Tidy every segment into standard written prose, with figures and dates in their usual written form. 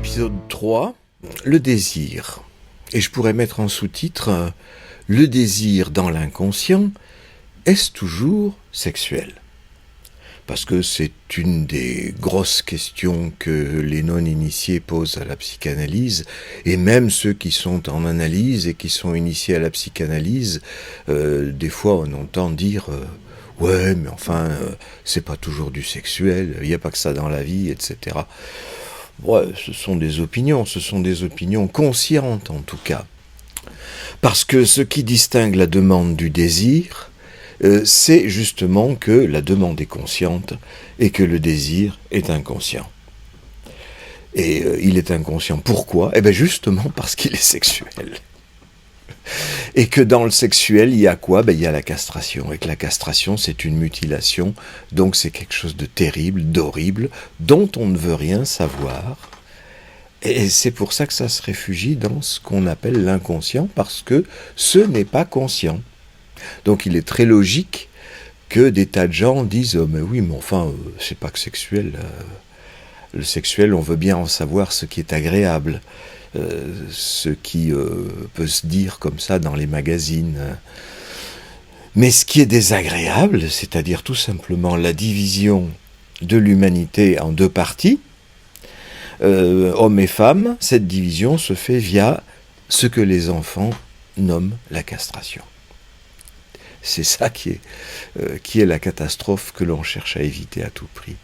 Épisode 3, le désir. Et je pourrais mettre en sous-titre « Le désir dans l'inconscient, est-ce toujours sexuel ?» Parce que c'est une des grosses questions que les non-initiés posent à la psychanalyse, et même ceux qui sont en analyse et qui sont initiés à la psychanalyse, des fois on entend dire ouais, mais enfin, c'est pas toujours du sexuel, il n'y a pas que ça dans la vie, etc. Ouais, ce sont des opinions conscientes en tout cas. Parce que ce qui distingue la demande du désir, c'est justement que la demande est consciente et que le désir est inconscient. Et il est inconscient. Pourquoi ? Eh bien justement parce qu'il est sexuel. Et que dans le sexuel, il y a quoi ? Il y a la castration. Et que la castration, c'est une mutilation. Donc c'est quelque chose de terrible, d'horrible, dont on ne veut rien savoir. Et c'est pour ça que ça se réfugie dans ce qu'on appelle l'inconscient, parce que ce n'est pas conscient. Donc il est très logique que des tas de gens disent « Mais oui, mais enfin, c'est pas que sexuel. Le sexuel, on veut bien en savoir ce qui est agréable. » Ce qui peut se dire comme ça dans les magazines. Mais ce qui est désagréable, c'est-à-dire tout simplement la division de l'humanité en deux parties, hommes et femmes, cette division se fait via ce que les enfants nomment la castration. C'est ça qui est la catastrophe que l'on cherche à éviter à tout prix.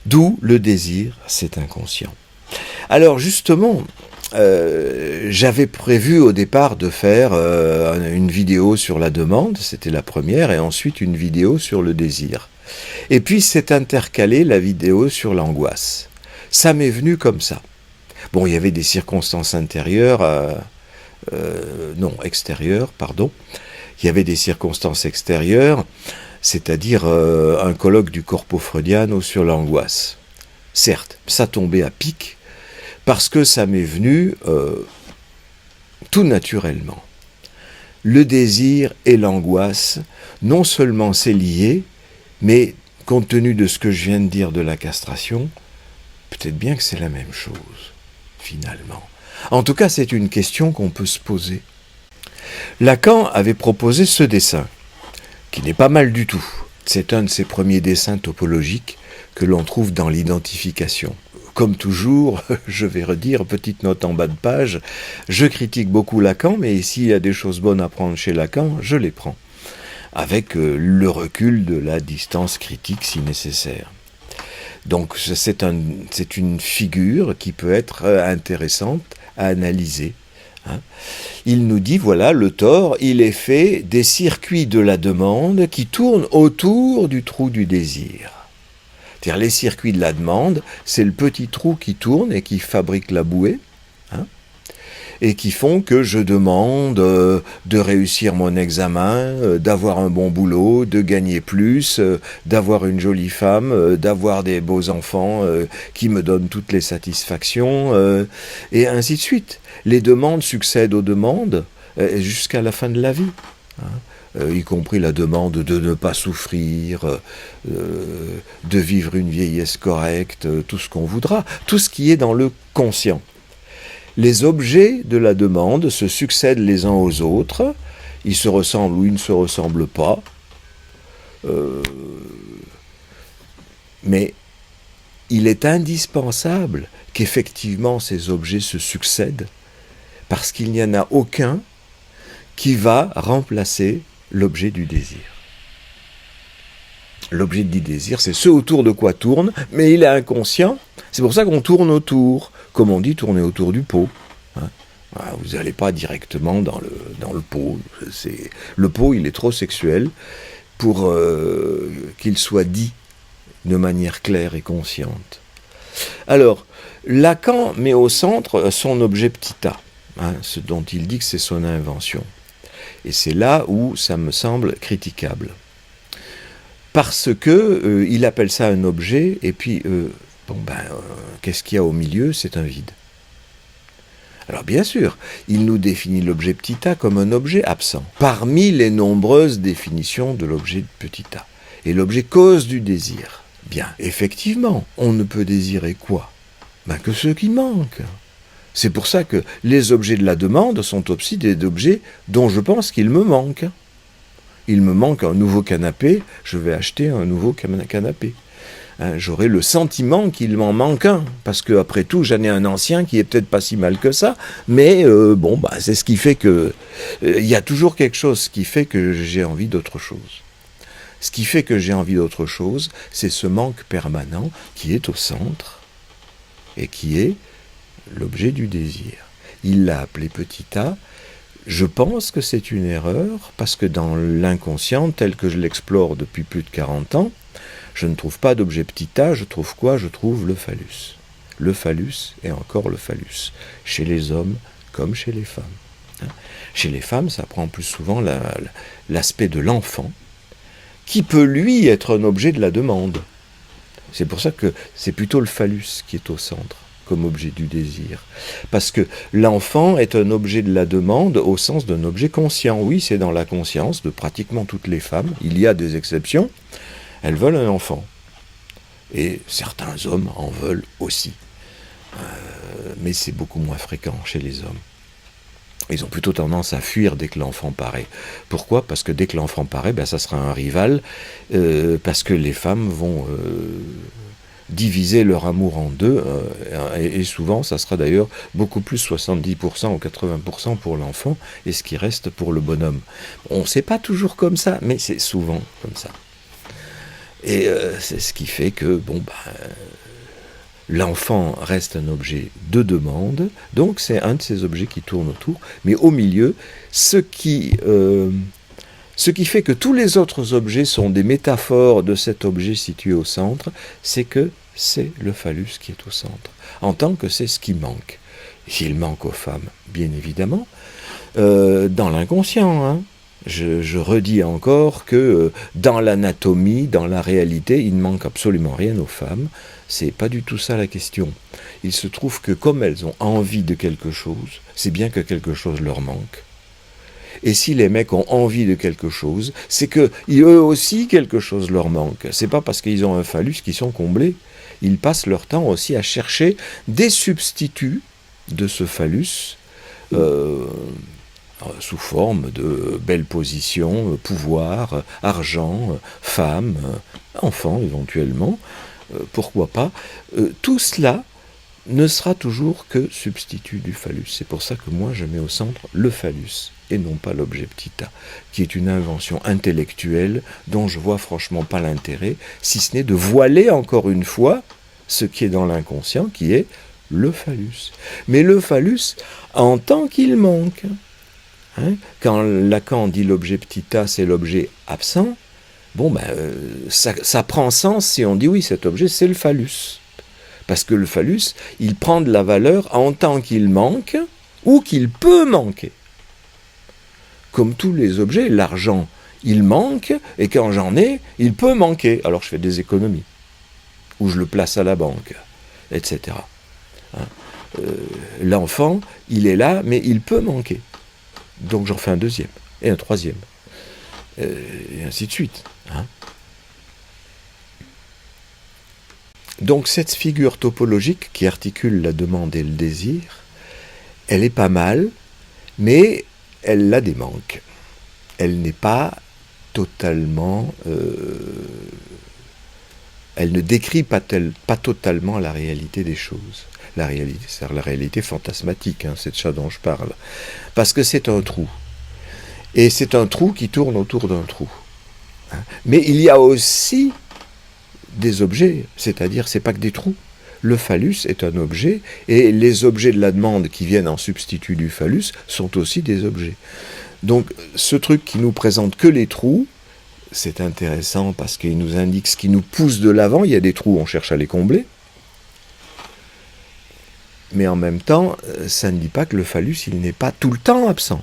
D'où le désir, c'est inconscient. Alors justement, j'avais prévu au départ de faire une vidéo sur la demande, c'était la première, et ensuite une vidéo sur le désir. Et puis s'est intercalée la vidéo sur l'angoisse. Ça m'est venu comme ça. Bon, il y avait des circonstances extérieures, pardon. Il y avait des circonstances extérieures, c'est-à-dire un colloque du Corpo Freudiano sur l'angoisse. Certes, ça tombait à pic, parce que ça m'est venu tout naturellement. Le désir et l'angoisse, non seulement c'est lié, mais compte tenu de ce que je viens de dire de la castration, peut-être bien que c'est la même chose, finalement. En tout cas, c'est une question qu'on peut se poser. Lacan avait proposé ce dessin, qui n'est pas mal du tout. C'est un de ses premiers dessins topologiques que l'on trouve dans l'identification. Comme toujours, je vais redire, petite note en bas de page, je critique beaucoup Lacan, mais s'il y a des choses bonnes à prendre chez Lacan, je les prends, avec le recul de la distance critique si nécessaire. Donc c'est une figure qui peut être intéressante à analyser. Il nous dit, voilà, le tort, il est fait des circuits de la demande qui tournent autour du trou du désir. C'est-à-dire les circuits de la demande, c'est le petit trou qui tourne et qui fabrique la bouée, et qui font que je demande de réussir mon examen, d'avoir un bon boulot, de gagner plus, d'avoir une jolie femme, d'avoir des beaux enfants qui me donnent toutes les satisfactions, et ainsi de suite. Les demandes succèdent aux demandes jusqu'à la fin de la vie. Y compris la demande de ne pas souffrir, de vivre une vieillesse correcte, tout ce qu'on voudra, tout ce qui est dans le conscient. Les objets de la demande se succèdent les uns aux autres, ils se ressemblent ou ils ne se ressemblent pas, mais il est indispensable qu'effectivement ces objets se succèdent, parce qu'il n'y en a aucun qui va remplacer l'objet du désir. L'objet du désir, c'est ce autour de quoi tourne, mais il est inconscient. C'est pour ça qu'on tourne autour, comme on dit, tourner autour du pot. Vous n'allez pas directement dans le pot. Le pot, il est trop sexuel pour qu'il soit dit de manière claire et consciente. Alors, Lacan met au centre son objet petit a, ce dont il dit que c'est son invention. Et c'est là où ça me semble critiquable. Parce que il appelle ça un objet, et puis, qu'est-ce qu'il y a au milieu ? C'est un vide. Alors bien sûr, il nous définit l'objet petit a comme un objet absent, parmi les nombreuses définitions de l'objet petit a. Et l'objet cause du désir. Bien, effectivement, on ne peut désirer quoi ? Que ceux qui manquent. C'est pour ça que les objets de la demande sont aussi des objets dont je pense qu'il me manque. Il me manque un nouveau canapé, je vais acheter un nouveau canapé. J'aurai le sentiment qu'il m'en manque un, parce qu'après tout, j'en ai un ancien qui est peut-être pas si mal que ça, mais c'est ce qui fait que... Il y a toujours quelque chose qui fait que j'ai envie d'autre chose. Ce qui fait que j'ai envie d'autre chose, c'est ce manque permanent qui est au centre et qui est l'objet du désir. Il l'a appelé petit a. Je pense que c'est une erreur, parce que dans l'inconscient, tel que je l'explore depuis plus de 40 ans, je ne trouve pas d'objet petit a, je trouve quoi ? Je trouve le phallus. Le phallus et encore le phallus, chez les hommes comme chez les femmes. Chez les femmes, ça prend plus souvent l'aspect de l'enfant, qui peut lui être un objet de la demande. C'est pour ça que c'est plutôt le phallus qui est au centre, comme objet du désir. Parce que l'enfant est un objet de la demande au sens d'un objet conscient. Oui, c'est dans la conscience de pratiquement toutes les femmes. Il y a des exceptions. Elles veulent un enfant. Et certains hommes en veulent aussi. Mais c'est beaucoup moins fréquent chez les hommes. Ils ont plutôt tendance à fuir dès que l'enfant paraît. Pourquoi ? Parce que dès que l'enfant paraît, ça sera un rival, parce que les femmes vont diviser leur amour en deux, et souvent, ça sera d'ailleurs beaucoup plus 70% ou 80% pour l'enfant, et ce qui reste pour le bonhomme. On ne sait pas toujours comme ça, mais c'est souvent comme ça. Et c'est ce qui fait que, l'enfant reste un objet de demande, donc c'est un de ces objets qui tourne autour, mais au milieu, ce qui fait que tous les autres objets sont des métaphores de cet objet situé au centre, c'est que c'est le phallus qui est au centre, en tant que c'est ce qui manque. S'il manque aux femmes, bien évidemment, dans l'inconscient, Je redis encore que dans l'anatomie, dans la réalité, il ne manque absolument rien aux femmes. C'est pas du tout ça la question. Il se trouve que comme elles ont envie de quelque chose, c'est bien que quelque chose leur manque. Et si les mecs ont envie de quelque chose, c'est que eux aussi quelque chose leur manque. C'est pas parce qu'ils ont un phallus qu'ils sont comblés. Ils passent leur temps aussi à chercher des substituts de ce phallus, sous forme de belles positions, pouvoir, argent, femme, enfant éventuellement, pourquoi pas. Tout cela ne sera toujours que substitut du phallus. C'est pour ça que moi je mets au centre le phallus et non pas l'objet petit a, qui est une invention intellectuelle dont je vois franchement pas l'intérêt, si ce n'est de voiler encore une fois ce qui est dans l'inconscient, qui est le phallus. Mais le phallus en tant qu'il manque. Quand Lacan dit l'objet petit a, c'est l'objet absent, ça prend sens si on dit oui, cet objet, c'est le phallus. Parce que le phallus, il prend de la valeur en tant qu'il manque ou qu'il peut manquer. Comme tous les objets, l'argent, il manque, et quand j'en ai, il peut manquer. Alors je fais des économies, ou je le place à la banque, etc. L'enfant, il est là, mais il peut manquer. Donc j'en fais un deuxième, et un troisième, et ainsi de suite. Donc cette figure topologique qui articule la demande et le désir, elle est pas mal, mais elle a des manques. Elle n'est pas totalement... elle ne décrit pas totalement la réalité des choses. La réalité, c'est la réalité fantasmatique, c'est de ça dont je parle. Parce que c'est un trou. Et c'est un trou qui tourne autour d'un trou. Mais il y a aussi des objets, c'est-à-dire c'est pas que des trous. Le phallus est un objet, et les objets de la demande qui viennent en substitut du phallus sont aussi des objets. Donc ce truc qui nous présente que les trous, c'est intéressant parce qu'il nous indique ce qui nous pousse de l'avant. Il y a des trous, on cherche à les combler. Mais en même temps, ça ne dit pas que le phallus, il n'est pas tout le temps absent.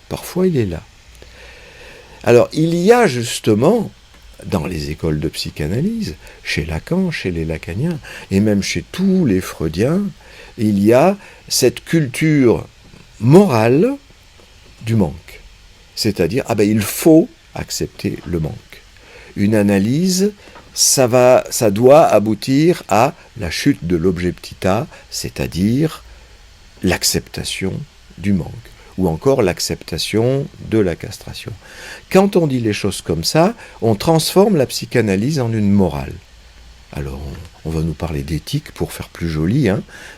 Parfois, il est là. Alors, il y a justement, dans les écoles de psychanalyse, chez Lacan, chez les lacaniens, et même chez tous les freudiens, il y a cette culture morale du manque. C'est-à-dire, il faut accepter le manque. Une analyse ça doit aboutir à la chute de l'objet petit a, c'est-à-dire l'acceptation du manque, ou encore l'acceptation de la castration. Quand on dit les choses comme ça, on transforme la psychanalyse en une morale. Alors, on va nous parler d'éthique pour faire plus joli,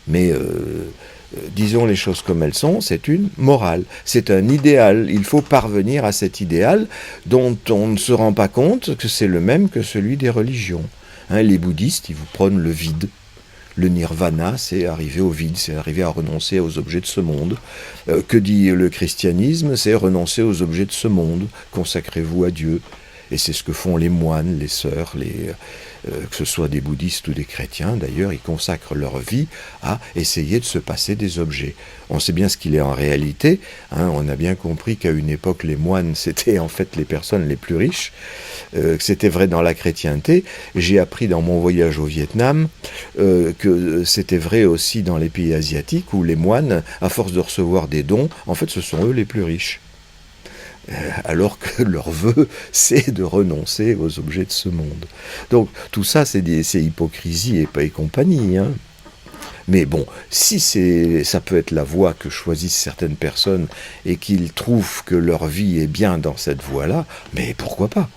mais disons les choses comme elles sont, c'est une morale, c'est un idéal. Il faut parvenir à cet idéal dont on ne se rend pas compte que c'est le même que celui des religions. Les bouddhistes, ils vous prônent le vide. Le nirvana, c'est arriver au vide, c'est arriver à renoncer aux objets de ce monde. Que dit le christianisme? C'est renoncer aux objets de ce monde. Consacrez-vous à Dieu. Et c'est ce que font les moines, les sœurs, que ce soit des bouddhistes ou des chrétiens, d'ailleurs, ils consacrent leur vie à essayer de se passer des objets. On sait bien ce qu'il est en réalité, on a bien compris qu'à une époque, les moines, c'était en fait les personnes les plus riches, que c'était vrai dans la chrétienté. J'ai appris dans mon voyage au Vietnam que c'était vrai aussi dans les pays asiatiques, où les moines, à force de recevoir des dons, en fait, ce sont eux les plus riches. Alors que leur vœu, c'est de renoncer aux objets de ce monde. Donc tout ça, c'est hypocrisie et compagnie. Mais bon, si ça peut être la voie que choisissent certaines personnes et qu'ils trouvent que leur vie est bien dans cette voie-là, mais pourquoi pas?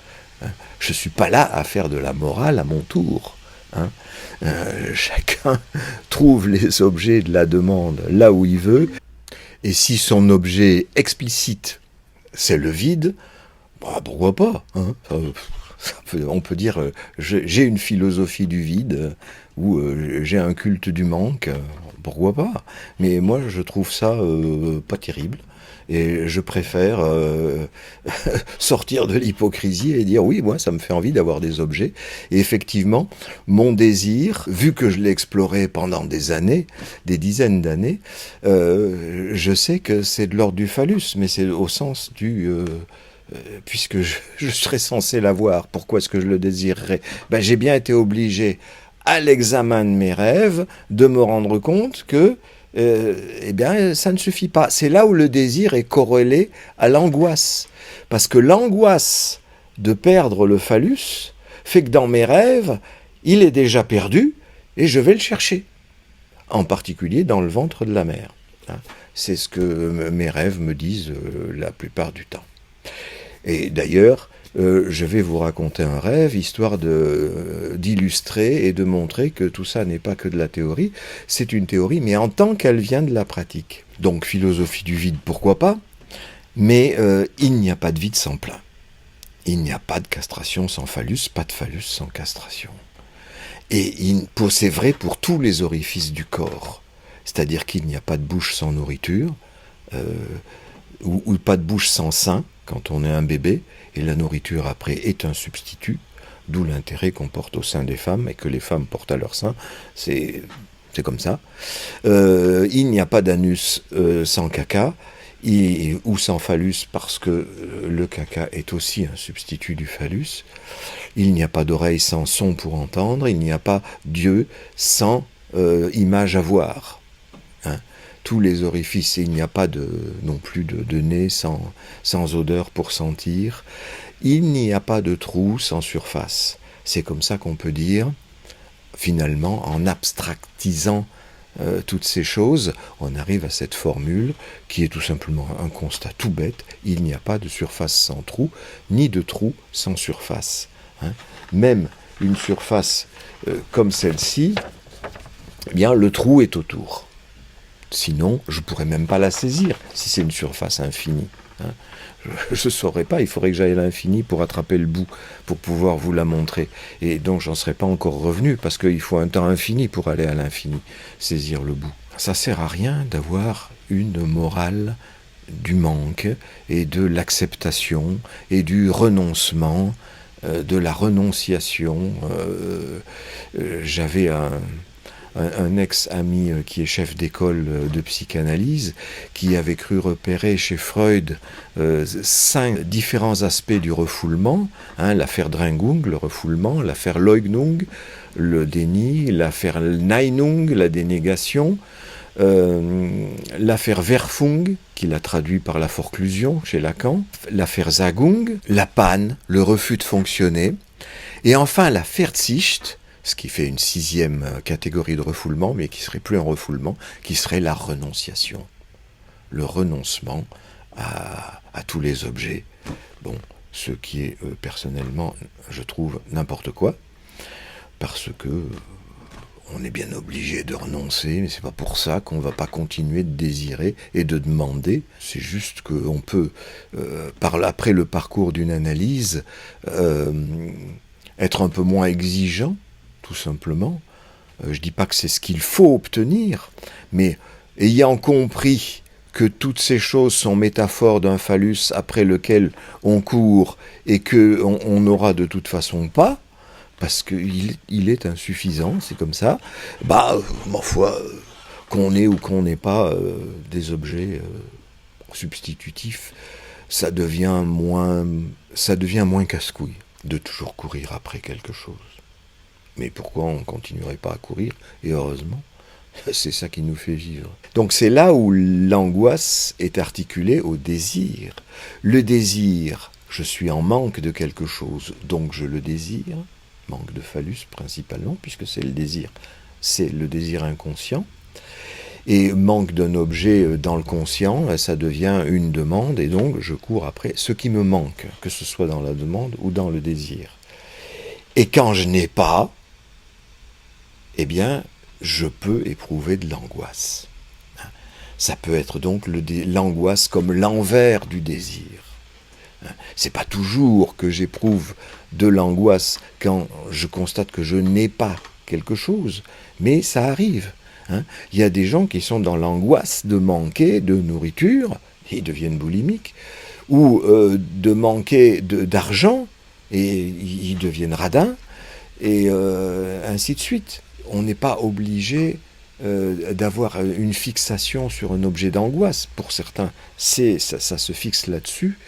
Je ne suis pas là à faire de la morale à mon tour. Chacun trouve les objets de la demande là où il veut, et si son objet explicite c'est le vide, pourquoi pas, on peut dire, j'ai une philosophie du vide, ou j'ai un culte du manque, pourquoi pas. Mais moi, je trouve ça pas terrible, et je préfère sortir de l'hypocrisie et dire, oui, moi, ça me fait envie d'avoir des objets. Et effectivement, mon désir, vu que je l'ai exploré pendant des années, des dizaines d'années, je sais que c'est de l'ordre du phallus, mais c'est au sens du... puisque je serais censé l'avoir, pourquoi est-ce que je le désirerais? J'ai bien été obligé, à l'examen de mes rêves, de me rendre compte que ça ne suffit pas. C'est là où le désir est corrélé à l'angoisse. Parce que l'angoisse de perdre le phallus fait que dans mes rêves, il est déjà perdu et je vais le chercher. En particulier dans le ventre de la mère. C'est ce que mes rêves me disent la plupart du temps. Et d'ailleurs, je vais vous raconter un rêve, histoire d'illustrer et de montrer que tout ça n'est pas que de la théorie, c'est une théorie, mais en tant qu'elle vient de la pratique. Donc, philosophie du vide, pourquoi pas, mais il n'y a pas de vide sans plein. Il n'y a pas de castration sans phallus, pas de phallus sans castration. Et c'est vrai pour tous les orifices du corps, c'est-à-dire qu'il n'y a pas de bouche sans nourriture, ou pas de bouche sans sein, quand on est un bébé, et la nourriture après est un substitut, d'où l'intérêt qu'on porte au sein des femmes et que les femmes portent à leur sein, c'est comme ça. Il n'y a pas d'anus sans caca, ou sans phallus, parce que le caca est aussi un substitut du phallus. Il n'y a pas d'oreille sans son pour entendre, il n'y a pas d'yeux sans image à voir. Tous les orifices, et il n'y a pas non plus de nez sans odeur pour sentir. Il n'y a pas de trou sans surface. C'est comme ça qu'on peut dire, finalement, en abstractisant toutes ces choses, on arrive à cette formule qui est tout simplement un constat tout bête. Il n'y a pas de surface sans trou, ni de trou sans surface. Même une surface comme celle-ci, eh bien, le trou est autour. Sinon, je ne pourrais même pas la saisir si c'est une surface infinie. Je ne saurais pas, il faudrait que j'aille à l'infini pour attraper le bout, pour pouvoir vous la montrer. Et donc, j'en serais pas encore revenu, parce qu'il faut un temps infini pour aller à l'infini, saisir le bout. Ça sert à rien d'avoir une morale du manque, et de l'acceptation, et du renoncement, de la renonciation. J'avais un ex-ami qui est chef d'école de psychanalyse, qui avait cru repérer chez Freud 5 différents aspects du refoulement, l'affaire Drengung, le refoulement, l'affaire Leugnung, le déni, l'affaire Neinung, la dénégation, l'affaire Verfung, qu'il a traduit par la forclusion chez Lacan, l'affaire Zagung, la panne, le refus de fonctionner. Et enfin, la Verzicht, ce qui fait une 6e catégorie de refoulement, mais qui serait plus un refoulement, qui serait la renonciation. Le renoncement à tous les objets. Bon, ce qui est personnellement, je trouve, n'importe quoi, parce que on est bien obligé de renoncer, mais c'est pas pour ça qu'on va pas continuer de désirer et de demander. C'est juste qu'on peut, après le parcours d'une analyse, être un peu moins exigeant, tout simplement. Je dis pas que c'est ce qu'il faut obtenir, mais ayant compris que toutes ces choses sont métaphores d'un phallus après lequel on court et qu'on n'aura de toute façon pas, parce qu'il est insuffisant, c'est comme ça, ma foi, qu'on ait ou qu'on n'ait pas des objets substitutifs, ça devient moins casse-couille de toujours courir après quelque chose. Mais pourquoi on ne continuerait pas à courir? Et heureusement, c'est ça qui nous fait vivre. Donc c'est là où l'angoisse est articulée au désir. Le désir, je suis en manque de quelque chose, donc je le désire. Manque de phallus principalement, puisque c'est le désir inconscient. Et manque d'un objet dans le conscient, ça devient une demande, et donc je cours après ce qui me manque, que ce soit dans la demande ou dans le désir. Et quand je n'ai pas, eh bien, je peux éprouver de l'angoisse. Ça peut être donc l'angoisse comme l'envers du désir. C'est pas toujours que j'éprouve de l'angoisse quand je constate que je n'ai pas quelque chose, mais ça arrive. Il y a des gens qui sont dans l'angoisse de manquer de nourriture, ils deviennent boulimiques, ou de manquer d'argent, et ils deviennent radins, et ainsi de suite. On n'est pas obligé d'avoir une fixation sur un objet d'angoisse. Pour certains, ça se fixe là-dessus.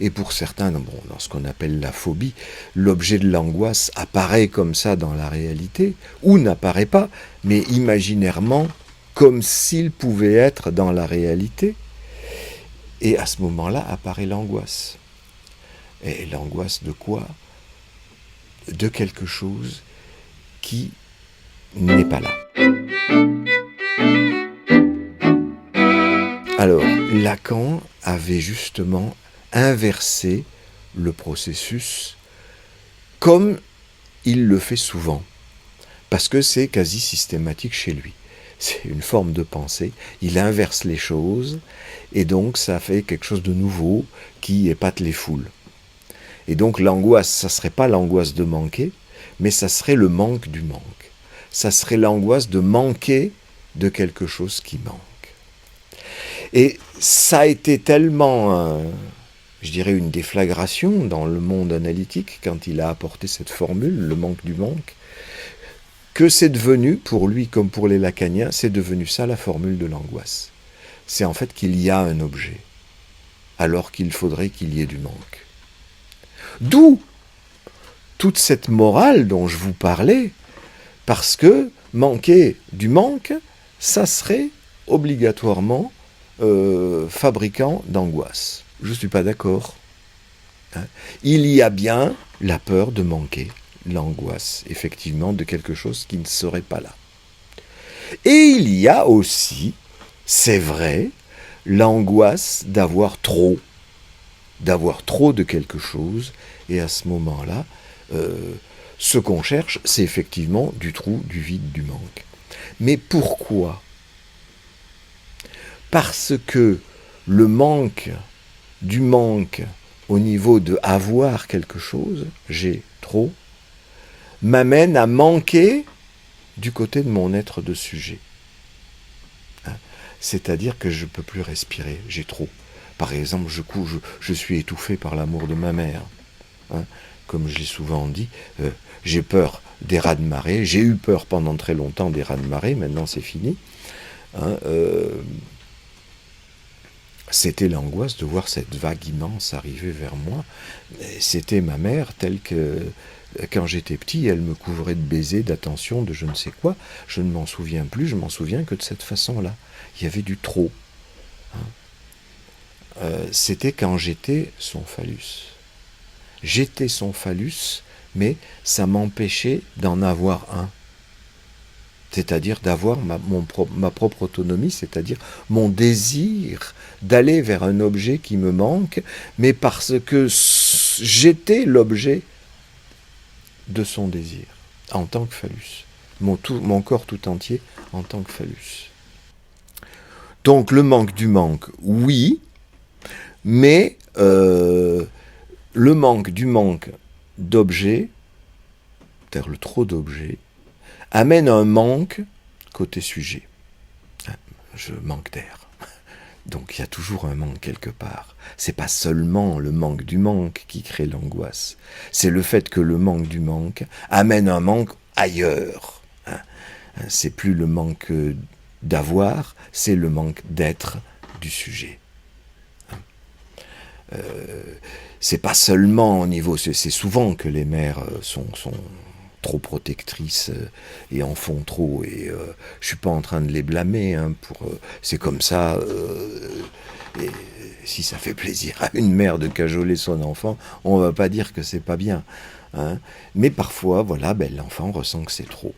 Et pour certains, dans ce qu'on appelle la phobie, l'objet de l'angoisse apparaît comme ça dans la réalité, ou n'apparaît pas, mais imaginairement, comme s'il pouvait être dans la réalité. Et à ce moment-là apparaît l'angoisse. Et l'angoisse de quoi? De quelque chose qui n'est pas là. Alors, Lacan avait justement inversé le processus comme il le fait souvent, parce que c'est quasi systématique chez lui. C'est une forme de pensée, il inverse les choses, et donc ça fait quelque chose de nouveau qui épate les foules. Et donc l'angoisse, ça ne serait pas l'angoisse de manquer, mais ça serait le manque du manque. Ça serait l'angoisse de manquer de quelque chose qui manque. Et ça a été tellement, je dirais, une déflagration dans le monde analytique quand il a apporté cette formule, le manque du manque, que c'est devenu, pour lui comme pour les lacaniens, c'est devenu ça la formule de l'angoisse. C'est en fait qu'il y a un objet, alors qu'il faudrait qu'il y ait du manque. D'où toute cette morale dont je vous parlais, parce que manquer du manque, ça serait obligatoirement fabricant d'angoisse. Je ne suis pas d'accord. Il y a bien la peur de manquer, l'angoisse, effectivement, de quelque chose qui ne serait pas là. Et il y a aussi, c'est vrai, l'angoisse d'avoir trop de quelque chose, et à ce moment-là, ce qu'on cherche, c'est effectivement du trou, du vide, du manque. Mais pourquoi ? Parce que le manque du manque au niveau de avoir quelque chose, j'ai trop, m'amène à manquer du côté de mon être de sujet. C'est-à-dire que je ne peux plus respirer, j'ai trop. Par exemple, je suis étouffé par l'amour de ma mère. Comme je l'ai souvent dit, j'ai peur des rats de marée. J'ai eu peur pendant très longtemps des rats de marée, maintenant c'est fini. C'était l'angoisse de voir cette vague immense arriver vers moi. C'était ma mère telle que, quand j'étais petit, elle me couvrait de baisers, d'attention, de je ne sais quoi. Je ne m'en souviens plus, je m'en souviens que de cette façon-là. Il y avait du trop. C'était quand j'étais son phallus. j'étais son phallus, mais ça m'empêchait d'en avoir un. C'est-à-dire d'avoir ma propre autonomie, c'est-à-dire mon désir d'aller vers un objet qui me manque, mais parce que j'étais l'objet de son désir, en tant que phallus. Mon corps tout entier en tant que phallus. Donc le manque du manque, oui, mais le manque du manque d'objets, c'est-à-dire le trop d'objets, amène un manque côté sujet. Je manque d'air. Donc il y a toujours un manque quelque part. C'est pas seulement le manque du manque qui crée l'angoisse. C'est le fait que le manque du manque amène un manque ailleurs. C'est plus le manque d'avoir, c'est le manque d'être du sujet. C'est pas seulement au niveau... C'est souvent que les mères sont trop protectrices et en font trop, et je suis pas en train de les blâmer, c'est comme ça, et si ça fait plaisir à une mère de cajoler son enfant, on va pas dire que c'est pas bien, mais parfois voilà, l'enfant ressent que c'est trop,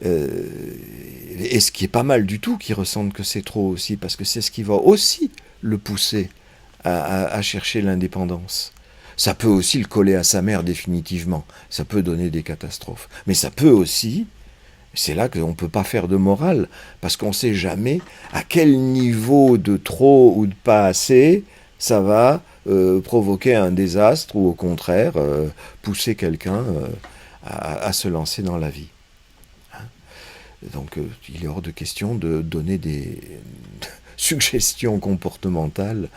et ce qui est pas mal du tout, qu'il ressente que c'est trop aussi, parce que c'est ce qui va aussi le pousser à chercher l'indépendance. Ça peut aussi le coller à sa mère définitivement. Ça peut donner des catastrophes. Mais ça peut aussi, c'est là qu'on ne peut pas faire de morale, parce qu'on ne sait jamais à quel niveau de trop ou de pas assez ça va provoquer un désastre, ou au contraire pousser quelqu'un à se lancer dans la vie. Donc il est hors de question de donner des suggestions comportementales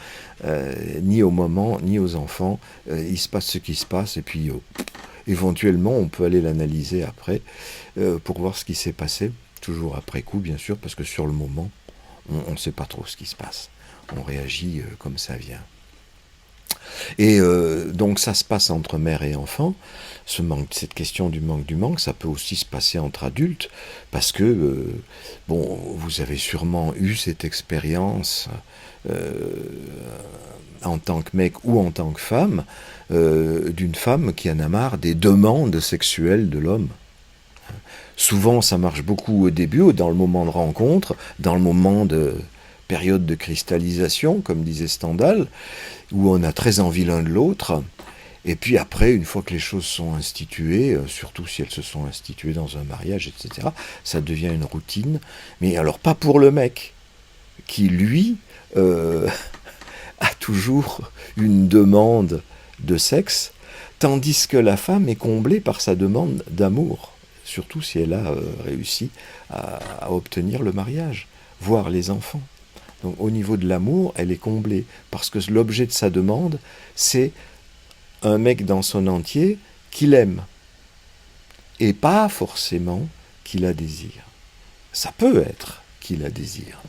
ni au moment, ni aux enfants. Il se passe ce qui se passe, et puis éventuellement on peut aller l'analyser après pour voir ce qui s'est passé, toujours après coup bien sûr, parce que sur le moment on ne sait pas trop ce qui se passe, on réagit comme ça vient. Et donc ça se passe entre mère et enfant. Cette question du manque, ça peut aussi se passer entre adultes, parce que, vous avez sûrement eu cette expérience en tant que mec ou en tant que femme, d'une femme qui en a marre des demandes sexuelles de l'homme. Souvent ça marche beaucoup au début, dans le moment de rencontre, dans le moment de période de cristallisation, comme disait Stendhal, où on a très envie l'un de l'autre, et puis après, une fois que les choses sont instituées, surtout si elles se sont instituées dans un mariage, etc., ça devient une routine, mais alors pas pour le mec, qui lui a toujours une demande de sexe, tandis que la femme est comblée par sa demande d'amour, surtout si elle a réussi à obtenir le mariage, voire les enfants. Donc au niveau de l'amour, elle est comblée, parce que l'objet de sa demande, c'est un mec dans son entier qui l'aime, et pas forcément qui la désire. Ça peut être qui la désire,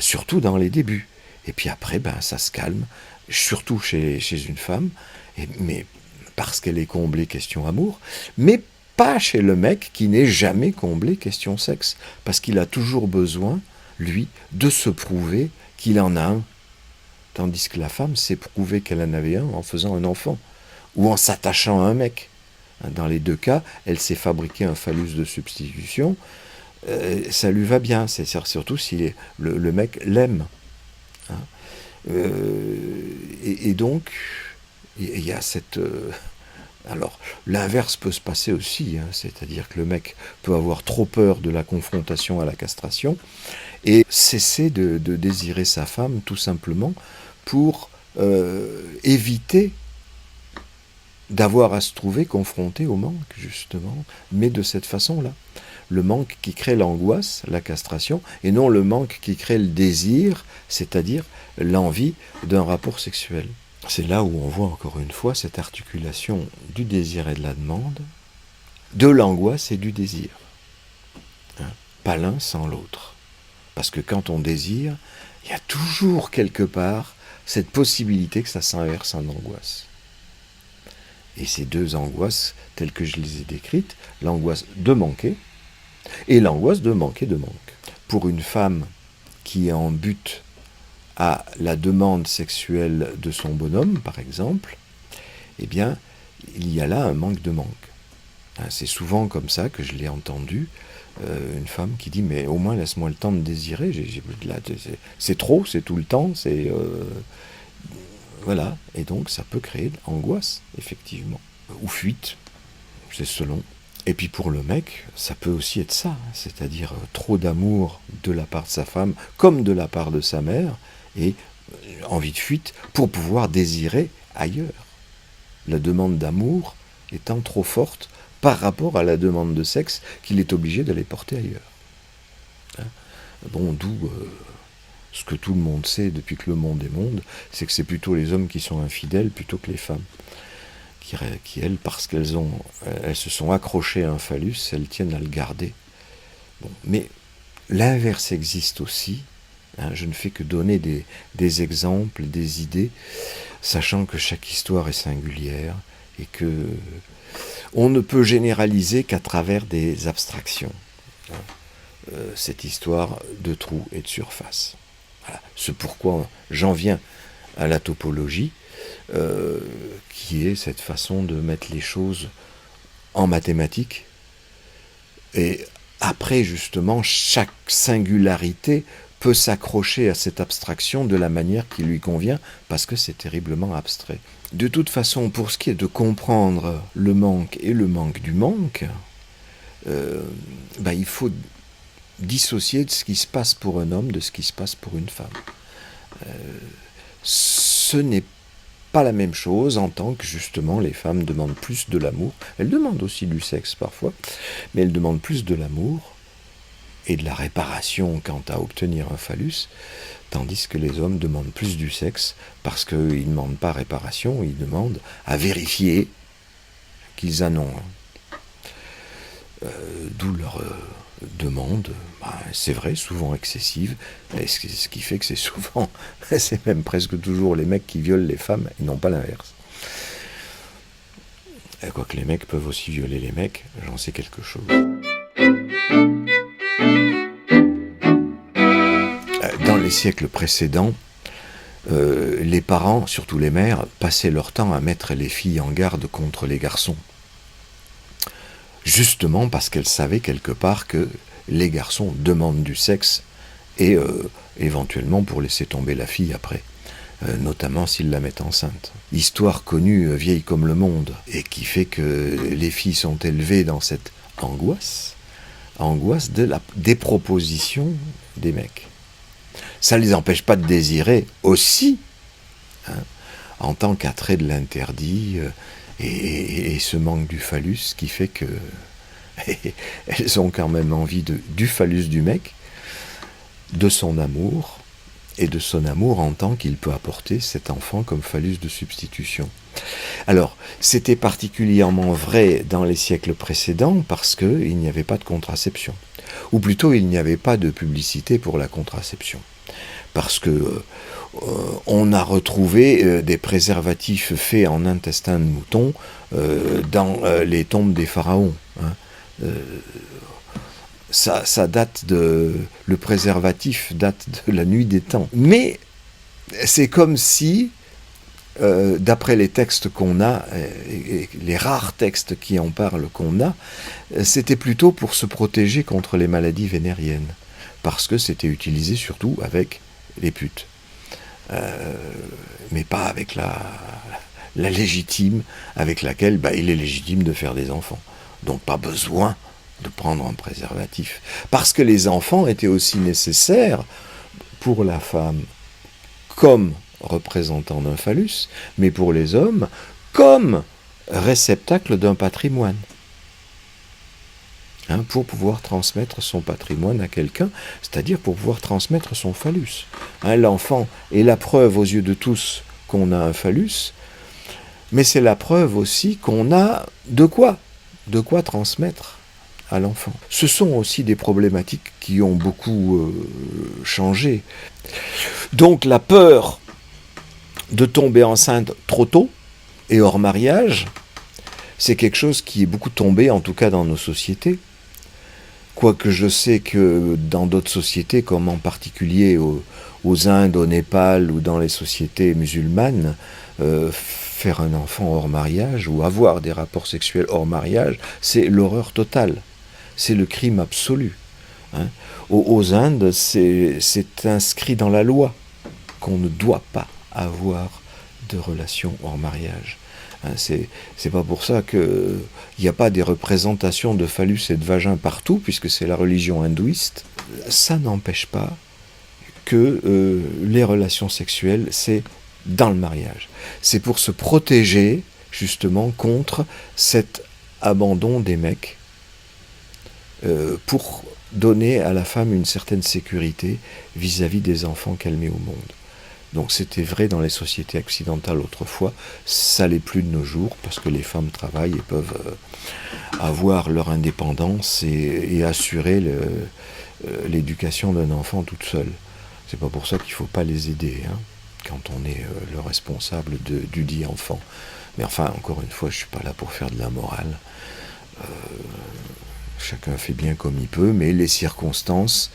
surtout dans les débuts. Et puis après, ça se calme, surtout chez une femme, mais parce qu'elle est comblée question amour, mais pas chez le mec qui n'est jamais comblé question sexe, parce qu'il a toujours besoin, lui, de se prouver qu'il en a un. Tandis que la femme s'est prouvé qu'elle en avait un en faisant un enfant, ou en s'attachant à un mec. Dans les deux cas, elle s'est fabriqué un phallus de substitution, ça lui va bien, c'est surtout si le mec l'aime. Et donc, il y a cette... alors, l'inverse peut se passer aussi, c'est-à-dire que le mec peut avoir trop peur de la confrontation à la castration, et cesser de désirer sa femme tout simplement pour éviter d'avoir à se trouver confronté au manque, justement, mais de cette façon-là. Le manque qui crée l'angoisse, la castration, et non le manque qui crée le désir, c'est-à-dire l'envie d'un rapport sexuel. C'est là où on voit encore une fois cette articulation du désir et de la demande, de l'angoisse et du désir. Pas l'un sans l'autre. Parce que quand on désire, il y a toujours quelque part cette possibilité que ça s'inverse en angoisse. Et ces deux angoisses, telles que je les ai décrites, l'angoisse de manquer et l'angoisse de manquer de manque. Pour une femme qui est en but à la demande sexuelle de son bonhomme, par exemple, eh bien, il y a là un manque de manque. C'est souvent comme ça que je l'ai entendu, une femme qui dit « mais au moins laisse-moi le temps de désirer, c'est trop, c'est tout le temps, c'est... Voilà, et donc ça peut créer angoisse, effectivement, ou fuite, c'est selon. Et puis pour le mec, ça peut aussi être ça, c'est-à-dire trop d'amour de la part de sa femme, comme de la part de sa mère, et envie de fuite pour pouvoir désirer ailleurs. La demande d'amour étant trop forte par rapport à la demande de sexe qu'il est obligé d'aller porter ailleurs. Bon, d'où ce que tout le monde sait depuis que le monde est monde, c'est que c'est plutôt les hommes qui sont infidèles plutôt que les femmes. Qui elles, parce qu'elles se sont accrochées à un phallus, elles tiennent à le garder. Bon, mais l'inverse existe aussi. Je ne fais que donner des exemples, des idées, sachant que chaque histoire est singulière et que on ne peut généraliser qu'à travers des abstractions. Cette histoire de trous et de surface. Voilà. C'est pourquoi j'en viens à la topologie, qui est cette façon de mettre les choses en mathématiques. Et après, justement, chaque singularité peut s'accrocher à cette abstraction de la manière qui lui convient, parce que c'est terriblement abstrait. De toute façon, pour ce qui est de comprendre le manque et le manque du manque, il faut dissocier de ce qui se passe pour un homme de ce qui se passe pour une femme. Ce n'est pas la même chose en tant que justement les femmes demandent plus de l'amour. Elles demandent aussi du sexe parfois, mais elles demandent plus de l'amour et de la réparation quant à obtenir un phallus, tandis que les hommes demandent plus du sexe parce qu'ils ne demandent pas réparation, ils demandent à vérifier qu'ils en ont. D'où leur demande, c'est vrai, souvent excessive, ce qui fait que c'est souvent, c'est même presque toujours les mecs qui violent les femmes, et non pas l'inverse. Quoique les mecs peuvent aussi violer les mecs, j'en sais quelque chose. Dans les siècles précédents, les parents, surtout les mères, passaient leur temps à mettre les filles en garde contre les garçons. Justement parce qu'elles savaient quelque part que les garçons demandent du sexe et éventuellement pour laisser tomber la fille après, notamment s'ils la mettent enceinte. Histoire connue, vieille comme le monde, et qui fait que les filles sont élevées dans cette angoisse des propositions des mecs. Ça ne les empêche pas de désirer aussi, en tant qu'attrait de l'interdit, et ce manque du phallus qui fait que elles ont quand même envie du phallus du mec, de son amour, et de son amour en tant qu'il peut apporter cet enfant comme phallus de substitution. Alors, c'était particulièrement vrai dans les siècles précédents parce qu'il n'y avait pas de contraception. Ou plutôt, il n'y avait pas de publicité pour la contraception. Parce que on a retrouvé des préservatifs faits en intestin de mouton dans les tombes des pharaons. Ça date le préservatif date de la nuit des temps. Mais c'est comme si, d'après les textes qu'on a, et les rares textes qui en parlent qu'on a, c'était plutôt pour se protéger contre les maladies vénériennes. Parce que c'était utilisé surtout avec les putes. Mais pas avec la légitime, avec laquelle il est légitime de faire des enfants. Donc pas besoin de prendre un préservatif. Parce que les enfants étaient aussi nécessaires pour la femme comme représentant d'un phallus, mais pour les hommes comme réceptacle d'un patrimoine. Pour pouvoir transmettre son patrimoine à quelqu'un, c'est-à-dire pour pouvoir transmettre son phallus. L'enfant est la preuve aux yeux de tous qu'on a un phallus, mais c'est la preuve aussi qu'on a de quoi transmettre à l'enfant. Ce sont aussi des problématiques qui ont beaucoup changé. Donc la peur de tomber enceinte trop tôt et hors mariage, c'est quelque chose qui est beaucoup tombé, en tout cas dans nos sociétés. Quoique je sais que dans d'autres sociétés, comme en particulier aux Indes, au Népal ou dans les sociétés musulmanes, faire un enfant hors mariage ou avoir des rapports sexuels hors mariage, c'est l'horreur totale. C'est le crime absolu. Hein. Aux Indes, c'est inscrit dans la loi qu'on ne doit pas avoir de relations hors mariage. Hein, c'est pas pour ça qu'il n'y a pas des représentations de phallus et de vagin partout, puisque c'est la religion hindouiste. Ça n'empêche pas que les relations sexuelles, c'est dans le mariage. C'est pour se protéger, justement, contre cet abandon des mecs, pour donner à la femme une certaine sécurité vis-à-vis des enfants qu'elle met au monde. Donc c'était vrai dans les sociétés occidentales autrefois, ça l'est plus de nos jours, parce que les femmes travaillent et peuvent avoir leur indépendance et assurer l'éducation d'un enfant toute seule. C'est pas pour ça qu'il faut pas les aider, hein, quand on est le responsable du dit enfant. Mais enfin, encore une fois, je suis pas là pour faire de la morale. Chacun fait bien comme il peut, mais les circonstances,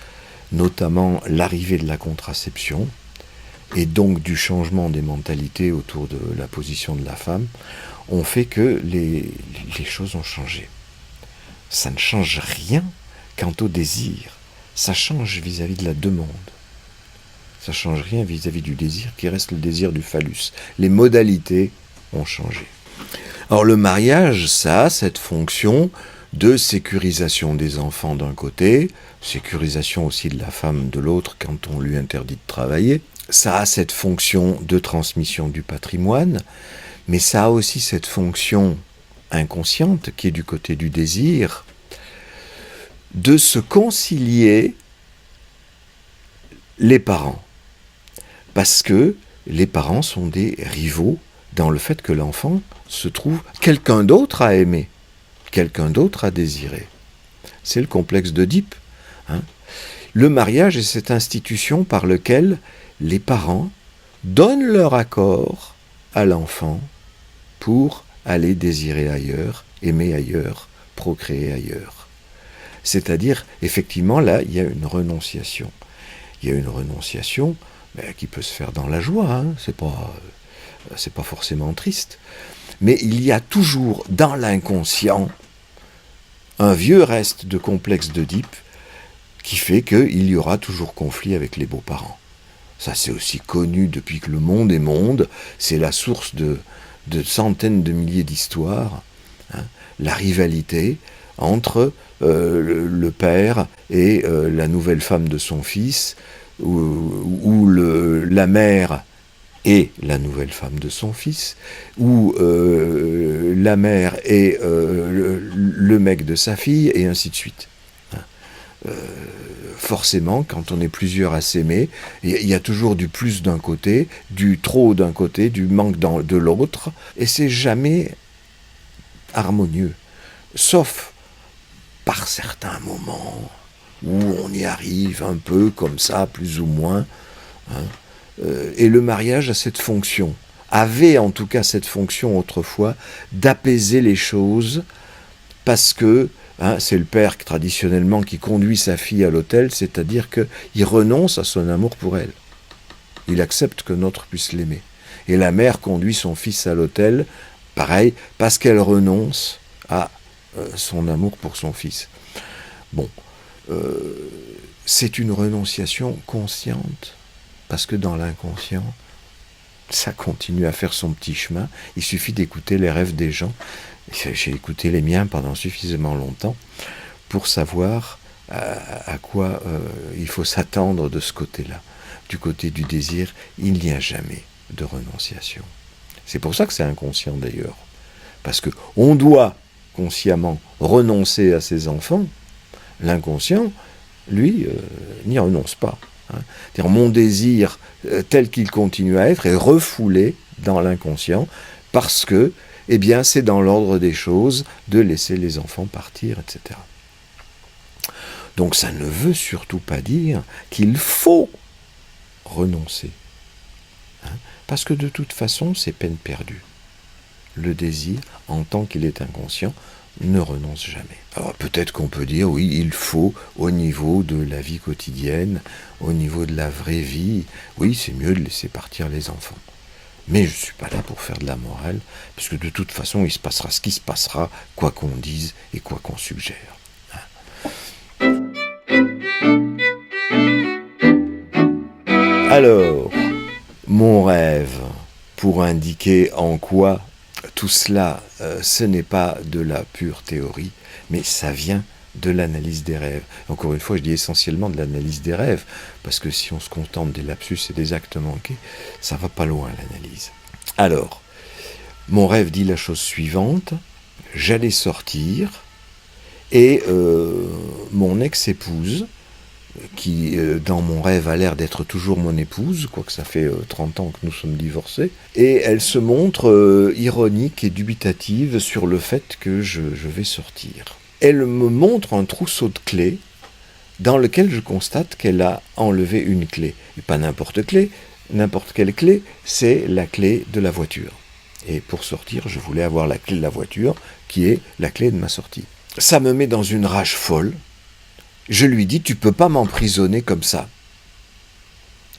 notamment l'arrivée de la contraception, et donc du changement des mentalités autour de la position de la femme, ont fait que les choses ont changé. Ça ne change rien quant au désir, ça change vis-à-vis de la demande. Ça ne change rien vis-à-vis du désir, qui reste le désir du phallus. Les modalités ont changé. Alors le mariage, ça a cette fonction de sécurisation des enfants d'un côté, sécurisation aussi de la femme de l'autre quand on lui interdit de travailler. Ça a cette fonction de transmission du patrimoine, mais ça a aussi cette fonction inconsciente qui est du côté du désir, de se concilier les parents. Parce que les parents sont des rivaux dans le fait que l'enfant se trouve quelqu'un d'autre à aimer, quelqu'un d'autre à désirer. C'est le complexe d'Oedipe. Hein. Le mariage est cette institution par laquelle les parents donnent leur accord à l'enfant pour aller désirer ailleurs, aimer ailleurs, procréer ailleurs. C'est-à-dire, effectivement, là, il y a une renonciation. Il y a une renonciation qui peut se faire dans la joie, hein. C'est pas forcément triste. Mais il y a toujours dans l'inconscient un vieux reste de complexe d'Oedipe qui fait qu'il y aura toujours conflit avec les beaux-parents. Ça, c'est aussi connu depuis que le monde est monde. C'est la source de centaines de milliers d'histoires. Hein, la rivalité entre le père et la nouvelle femme de son fils, ou la mère et la nouvelle femme de son fils, ou la mère et le mec de sa fille, et ainsi de suite. Forcément, quand on est plusieurs à s'aimer, il y a toujours du plus d'un côté, du trop d'un côté, du manque de l'autre, et c'est jamais harmonieux. Sauf par certains moments où on y arrive un peu comme ça, plus ou moins. Hein. Et le mariage a cette fonction, avait en tout cas cette fonction autrefois, d'apaiser les choses, parce que c'est le père traditionnellement qui conduit sa fille à l'autel, c'est-à-dire qu'il renonce à son amour pour elle. Il accepte que notre puisse l'aimer. Et la mère conduit son fils à l'autel, pareil, parce qu'elle renonce à son amour pour son fils. Bon, c'est une renonciation consciente, parce que dans l'inconscient, ça continue à faire son petit chemin. Il suffit d'écouter les rêves des gens. J'ai écouté les miens pendant suffisamment longtemps pour savoir à quoi il faut s'attendre de ce côté-là. Du côté du désir, il n'y a jamais de renonciation. C'est pour ça que c'est inconscient d'ailleurs. Parce qu'on doit consciemment renoncer à ses enfants. L'inconscient, lui, n'y renonce pas. Hein. C'est-à-dire, mon désir tel qu'il continue à être est refoulé dans l'inconscient parce que eh bien, c'est dans l'ordre des choses de laisser les enfants partir, etc. Donc ça ne veut surtout pas dire qu'il faut renoncer. Hein, parce que de toute façon, c'est peine perdue. Le désir, en tant qu'il est inconscient, ne renonce jamais. Alors peut-être qu'on peut dire, oui, il faut, au niveau de la vie quotidienne, au niveau de la vraie vie, oui, c'est mieux de laisser partir les enfants. Mais je ne suis pas là pour faire de la morale, parce que de toute façon, il se passera ce qui se passera, quoi qu'on dise et quoi qu'on suggère. Alors, mon rêve, pour indiquer en quoi tout cela, ce n'est pas de la pure théorie, mais ça vient de l'analyse des rêves. Encore une fois, je dis essentiellement de l'analyse des rêves, parce que si on se contente des lapsus et des actes manqués, ça va pas loin l'analyse. Alors, mon rêve dit la chose suivante, j'allais sortir, et mon ex-épouse, qui dans mon rêve a l'air d'être toujours mon épouse, quoique ça fait 30 ans que nous sommes divorcés, et elle se montre ironique et dubitative sur le fait que je vais sortir. Elle me montre un trousseau de clés dans lequel je constate qu'elle a enlevé une clé. Et pas n'importe quelle clé, c'est la clé de la voiture. Et pour sortir, je voulais avoir la clé de la voiture, qui est la clé de ma sortie. Ça me met dans une rage folle. Je lui dis, tu peux pas m'emprisonner comme ça.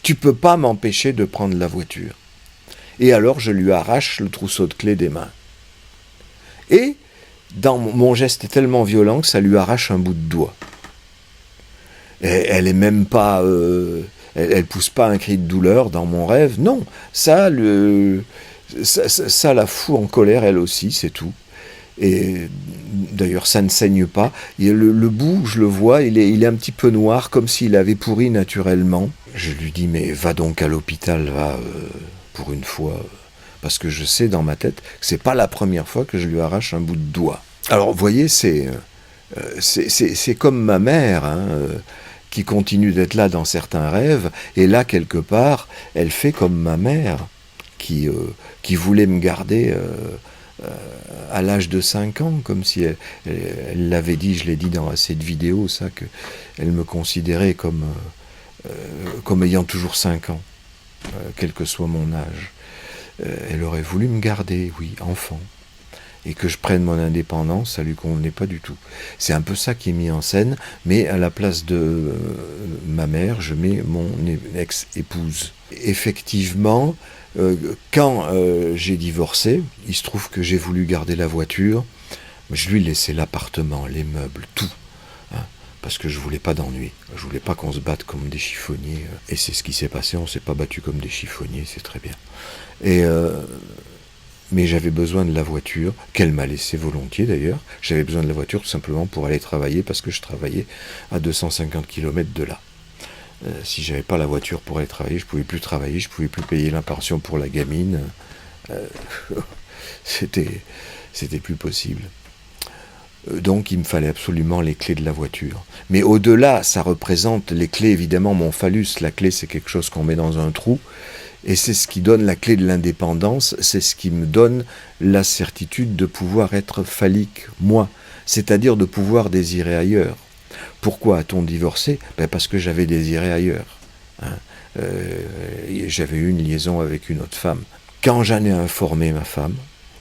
Tu peux pas m'empêcher de prendre la voiture. Et alors je lui arrache le trousseau de clés des mains. Et mon geste est tellement violent que ça lui arrache un bout de doigt. Et elle est même pas, elle pousse pas un cri de douleur dans mon rêve. Non, ça la fout en colère elle aussi, c'est tout. Et d'ailleurs, ça ne saigne pas. Le bout, je le vois, il est un petit peu noir, comme s'il avait pourri naturellement. Je lui dis, mais va donc à l'hôpital, va, pour une fois, parce que je sais dans ma tête que c'est pas la première fois que je lui arrache un bout de doigt. Alors, vous voyez, c'est comme ma mère, hein, qui continue d'être là dans certains rêves, et là, quelque part, elle fait comme ma mère, qui voulait me garder à l'âge de 5 ans, comme si elle l'avait dit, je l'ai dit dans cette vidéo, ça, qu'elle me considérait comme ayant toujours 5 ans, quel que soit mon âge. Elle aurait voulu me garder, oui, enfant. Et que je prenne mon indépendance, ça lui convenait pas du tout. C'est un peu ça qui est mis en scène, mais à la place de ma mère, je mets mon ex-épouse. Effectivement, quand j'ai divorcé, il se trouve que j'ai voulu garder la voiture, je lui laissais l'appartement, les meubles, tout, hein, parce que je voulais pas d'ennui, je voulais pas qu'on se batte comme des chiffonniers, et c'est ce qui s'est passé, on s'est pas battu comme des chiffonniers, c'est très bien. Mais j'avais besoin de la voiture, qu'elle m'a laissée volontiers d'ailleurs, j'avais besoin de la voiture tout simplement pour aller travailler, parce que je travaillais à 250 km de là. Si j'avais pas la voiture pour aller travailler, je pouvais plus travailler, je pouvais plus payer la pension pour la gamine. C'était plus possible. Donc il me fallait absolument les clés de la voiture. Mais au-delà, ça représente les clés, évidemment, mon phallus. La clé, c'est quelque chose qu'on met dans un trou. Et c'est ce qui donne la clé de l'indépendance, c'est ce qui me donne la certitude de pouvoir être phallique, moi. C'est-à-dire de pouvoir désirer ailleurs. Pourquoi a-t-on divorcé ? Parce que j'avais désiré ailleurs. Hein. J'avais eu une liaison avec une autre femme. Quand j'en ai informé ma femme,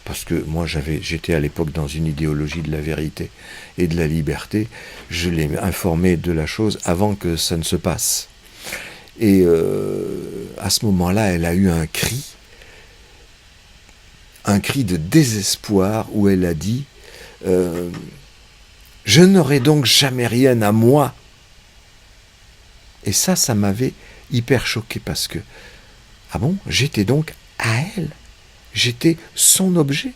parce que moi j'étais à l'époque dans une idéologie de la vérité et de la liberté, je l'ai informée de la chose avant que ça ne se passe. Et à ce moment-là, elle a eu un cri de désespoir où elle a dit je n'aurai donc jamais rien à moi. Et ça m'avait hyper choqué parce que, ah bon, j'étais donc à elle. J'étais son objet.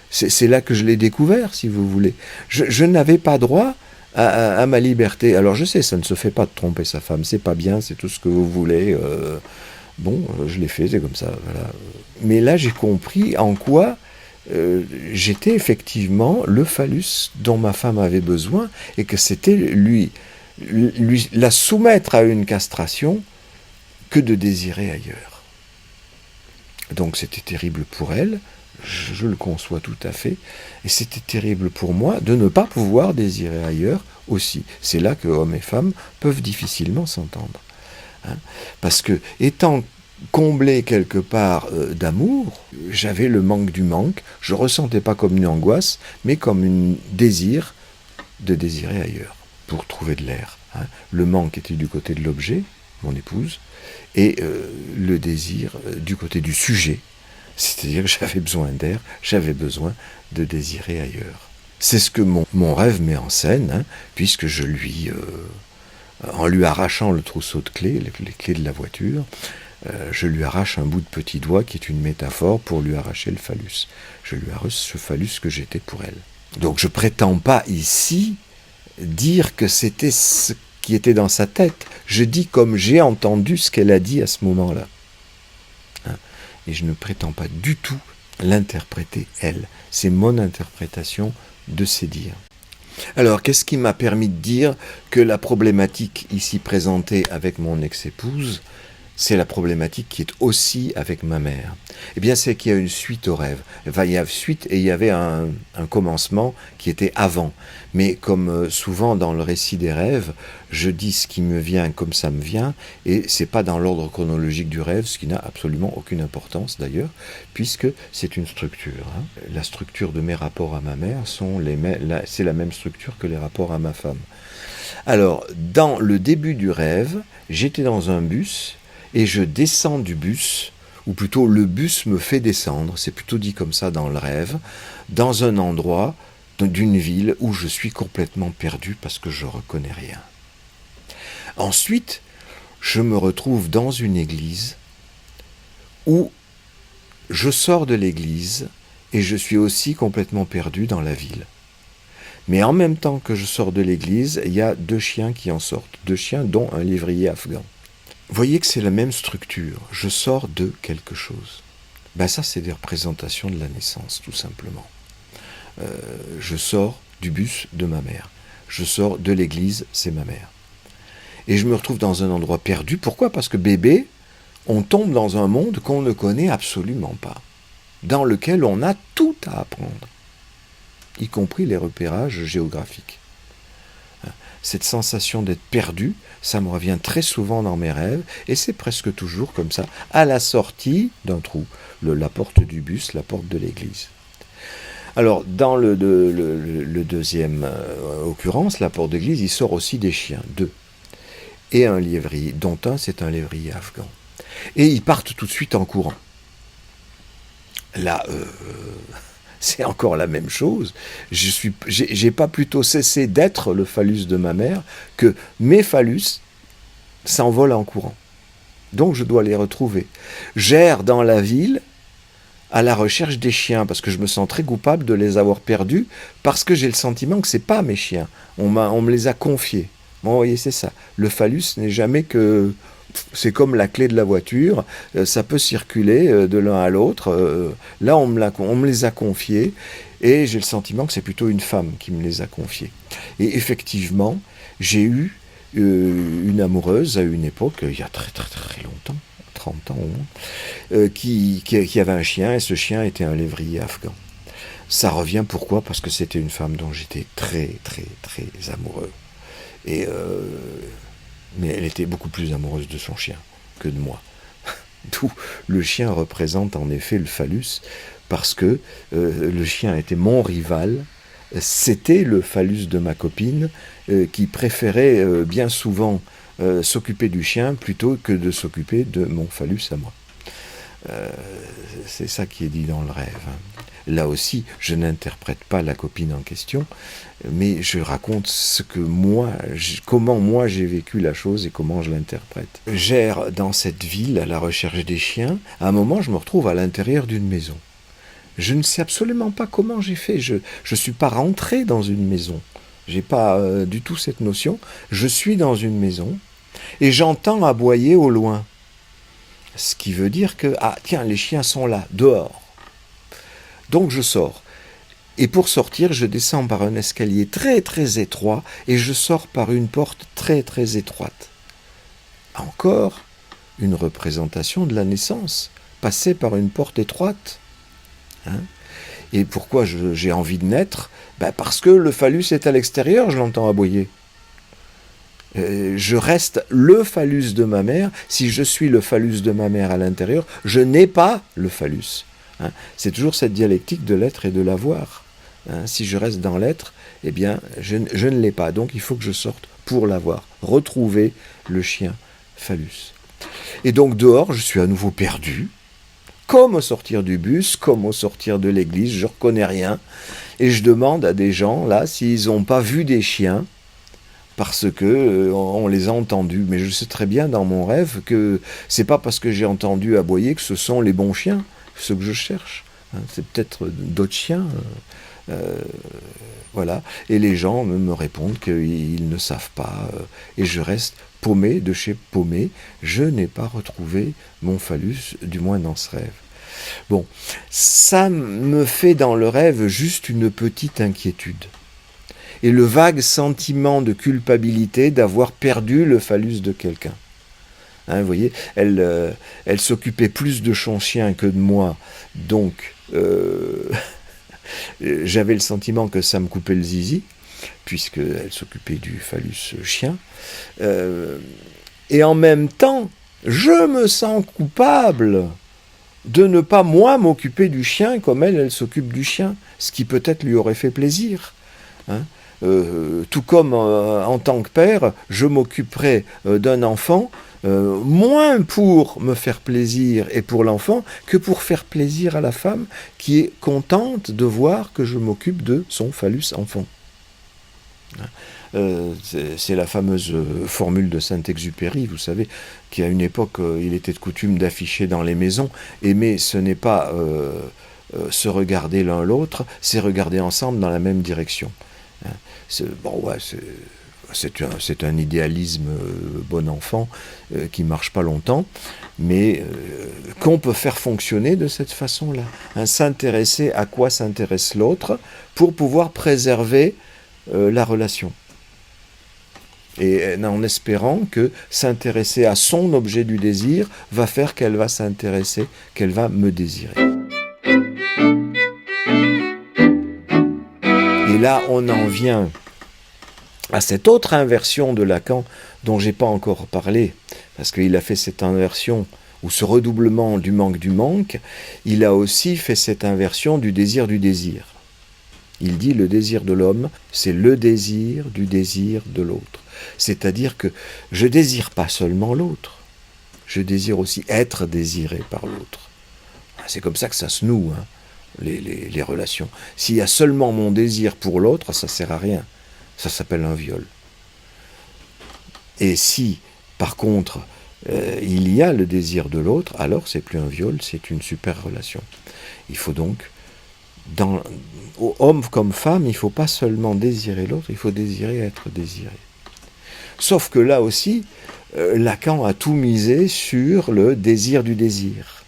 C'est là que je l'ai découvert, si vous voulez. Je n'avais pas droit à ma liberté. Alors je sais, ça ne se fait pas de tromper sa femme, c'est pas bien, c'est tout ce que vous voulez. Je l'ai fait, c'est comme ça. Voilà. Mais là, j'ai compris en quoi j'étais effectivement le phallus dont ma femme avait besoin et que c'était lui la soumettre à une castration que de désirer ailleurs. Donc c'était terrible pour elle, je le conçois tout à fait, et c'était terrible pour moi de ne pas pouvoir désirer ailleurs aussi. C'est là que hommes et femmes peuvent difficilement s'entendre. Hein, parce que, étant comblé quelque part d'amour, j'avais le manque du manque, je ne ressentais pas comme une angoisse, mais comme un désir de désirer ailleurs, pour trouver de l'air. Hein. Le manque était du côté de l'objet, mon épouse, et le désir du côté du sujet, c'est-à-dire que j'avais besoin d'air, j'avais besoin de désirer ailleurs. C'est ce que mon rêve met en scène, hein, puisque je lui, en lui arrachant le trousseau de clés, les clés de la voiture, je lui arrache un bout de petit doigt qui est une métaphore pour lui arracher le phallus. Je lui arrache ce phallus que j'étais pour elle. Donc je prétends pas ici dire que c'était ce qui était dans sa tête. Je dis comme j'ai entendu ce qu'elle a dit à ce moment-là. Hein, et je ne prétends pas du tout l'interpréter elle. C'est mon interprétation de ses dires. Alors, qu'est-ce qui m'a permis de dire que la problématique ici présentée avec mon ex-épouse, c'est la problématique qui est aussi avec ma mère? Eh bien, c'est qu'il y a une suite au rêve. Enfin, il y a une suite et il y avait un commencement qui était avant. Mais comme souvent dans le récit des rêves, je dis ce qui me vient comme ça me vient, et c'est pas dans l'ordre chronologique du rêve, ce qui n'a absolument aucune importance d'ailleurs, puisque c'est une structure. Hein. La structure de mes rapports à ma mère, c'est la même structure que les rapports à ma femme. Alors, dans le début du rêve, j'étais dans un bus, et je descends du bus, ou plutôt le bus me fait descendre, c'est plutôt dit comme ça dans le rêve, dans un endroit d'une ville où je suis complètement perdu parce que je ne reconnais rien. Ensuite, je me retrouve dans une église où je sors de l'église et je suis aussi complètement perdu dans la ville. Mais en même temps que je sors de l'église, il y a 2 chiens qui en sortent, 2 chiens dont un lévrier afghan. Vous voyez que c'est la même structure. Je sors de quelque chose. Ben ça, c'est des représentations de la naissance, tout simplement. Je sors du bus de ma mère. Je sors de l'église, c'est ma mère. Et je me retrouve dans un endroit perdu. Pourquoi ? Parce que bébé, on tombe dans un monde qu'on ne connaît absolument pas, dans lequel on a tout à apprendre, y compris les repérages géographiques. Cette sensation d'être perdu, ça me revient très souvent dans mes rêves, et c'est presque toujours comme ça, à la sortie d'un trou, la porte du bus, la porte de l'église. Alors, dans le deuxième occurrence, la porte d'église, il sort aussi des chiens, 2, et un lévrier, dont un, c'est un lévrier afghan. Et ils partent tout de suite en courant. Là, c'est encore la même chose. J'ai pas plutôt cessé d'être le phallus de ma mère que mes phallus s'envolent en courant. Donc je dois les retrouver. J'erre dans la ville à la recherche des chiens parce que je me sens très coupable de les avoir perdus parce que j'ai le sentiment que c'est pas mes chiens. On me les a confiés. Bon, vous voyez, c'est ça. Le phallus n'est jamais que... C'est comme la clé de la voiture, ça peut circuler de l'un à l'autre. Là, on me les a confiés et j'ai le sentiment que c'est plutôt une femme qui me les a confiés. Et effectivement, j'ai eu une amoureuse à une époque, il y a très très très longtemps, 30 ans au moins, qui avait un chien et ce chien était un lévrier afghan. Ça revient pourquoi ? Parce que c'était une femme dont j'étais très très très amoureux. Et... mais elle était beaucoup plus amoureuse de son chien que de moi. D'où le chien représente en effet le phallus, parce que le chien était mon rival, c'était le phallus de ma copine, qui préférait bien souvent s'occuper du chien plutôt que de s'occuper de mon phallus à moi. C'est ça qui est dit dans le rêve. Là aussi, je n'interprète pas la copine en question, mais je raconte comment moi j'ai vécu la chose et comment je l'interprète. J'erre dans cette ville à la recherche des chiens. À un moment, je me retrouve à l'intérieur d'une maison. Je ne sais absolument pas comment j'ai fait. Je ne suis pas rentré dans une maison. Je n'ai pas du tout cette notion. Je suis dans une maison et j'entends aboyer au loin. Ce qui veut dire que, ah tiens, les chiens sont là, dehors. Donc je sors. Et pour sortir, je descends par un escalier très très étroit et je sors par une porte très très étroite. Encore une représentation de la naissance, passer par une porte étroite. Hein ? Et pourquoi j'ai envie de naître ? Parce que le phallus est à l'extérieur, je l'entends aboyer. Je reste le phallus de ma mère. Si je suis le phallus de ma mère à l'intérieur, je n'ai pas le phallus. Hein, c'est toujours cette dialectique de l'être et de l'avoir. Hein, si je reste dans l'être, eh bien, je ne l'ai pas. Donc, il faut que je sorte pour l'avoir. Retrouver le chien phallus. Et donc dehors, je suis à nouveau perdu, comme au sortir du bus, comme au sortir de l'église, je ne reconnais rien. Et je demande à des gens, là, s'ils n'ont pas vu des chiens, parce que on les a entendus. Mais je sais très bien dans mon rêve que c'est pas parce que j'ai entendu aboyer que ce sont les bons chiens, ceux que je cherche. C'est peut-être d'autres chiens. Voilà. Et les gens me répondent qu'ils ne savent pas. Et je reste paumé de chez paumé. Je n'ai pas retrouvé mon phallus, du moins dans ce rêve. Bon, ça me fait dans le rêve juste une petite inquiétude. Et le vague sentiment de culpabilité d'avoir perdu le phallus de quelqu'un. Hein, vous voyez, elle s'occupait plus de son chien que de moi, donc j'avais le sentiment que ça me coupait le zizi, puisqu'elle s'occupait du phallus chien. Et en même temps, je me sens coupable de ne pas, moi, m'occuper du chien comme elle s'occupe du chien, ce qui peut-être lui aurait fait plaisir. Hein. Tout comme en tant que père, je m'occuperai d'un enfant, moins pour me faire plaisir et pour l'enfant que pour faire plaisir à la femme qui est contente de voir que je m'occupe de son phallus enfant. C'est la fameuse formule de Saint-Exupéry, vous savez, qu'à une époque, il était de coutume d'afficher dans les maisons. Aimer, ce n'est pas se regarder l'un l'autre, c'est regarder ensemble dans la même direction. C'est un idéalisme bon enfant qui ne marche pas longtemps, mais qu'on peut faire fonctionner de cette façon-là. Hein, s'intéresser à quoi s'intéresse l'autre pour pouvoir préserver la relation. Et en espérant que s'intéresser à son objet du désir va faire qu'elle va s'intéresser, qu'elle va me désirer. Et là, on en vient à cette autre inversion de Lacan dont je n'ai pas encore parlé, parce qu'il a fait cette inversion, ou ce redoublement du manque, il a aussi fait cette inversion du désir du désir. Il dit le désir de l'homme, c'est le désir de l'autre. C'est-à-dire que je désire pas seulement l'autre, je désire aussi être désiré par l'autre. C'est comme ça que ça se noue, hein, les relations. S'il y a seulement mon désir pour l'autre, ça ne sert à rien. Ça s'appelle un viol. Et si, par contre, il y a le désir de l'autre, alors c'est plus un viol, c'est une super relation. Il faut donc, homme comme femme, il ne faut pas seulement désirer l'autre, il faut désirer être désiré. Sauf que là aussi, Lacan a tout misé sur le désir du désir,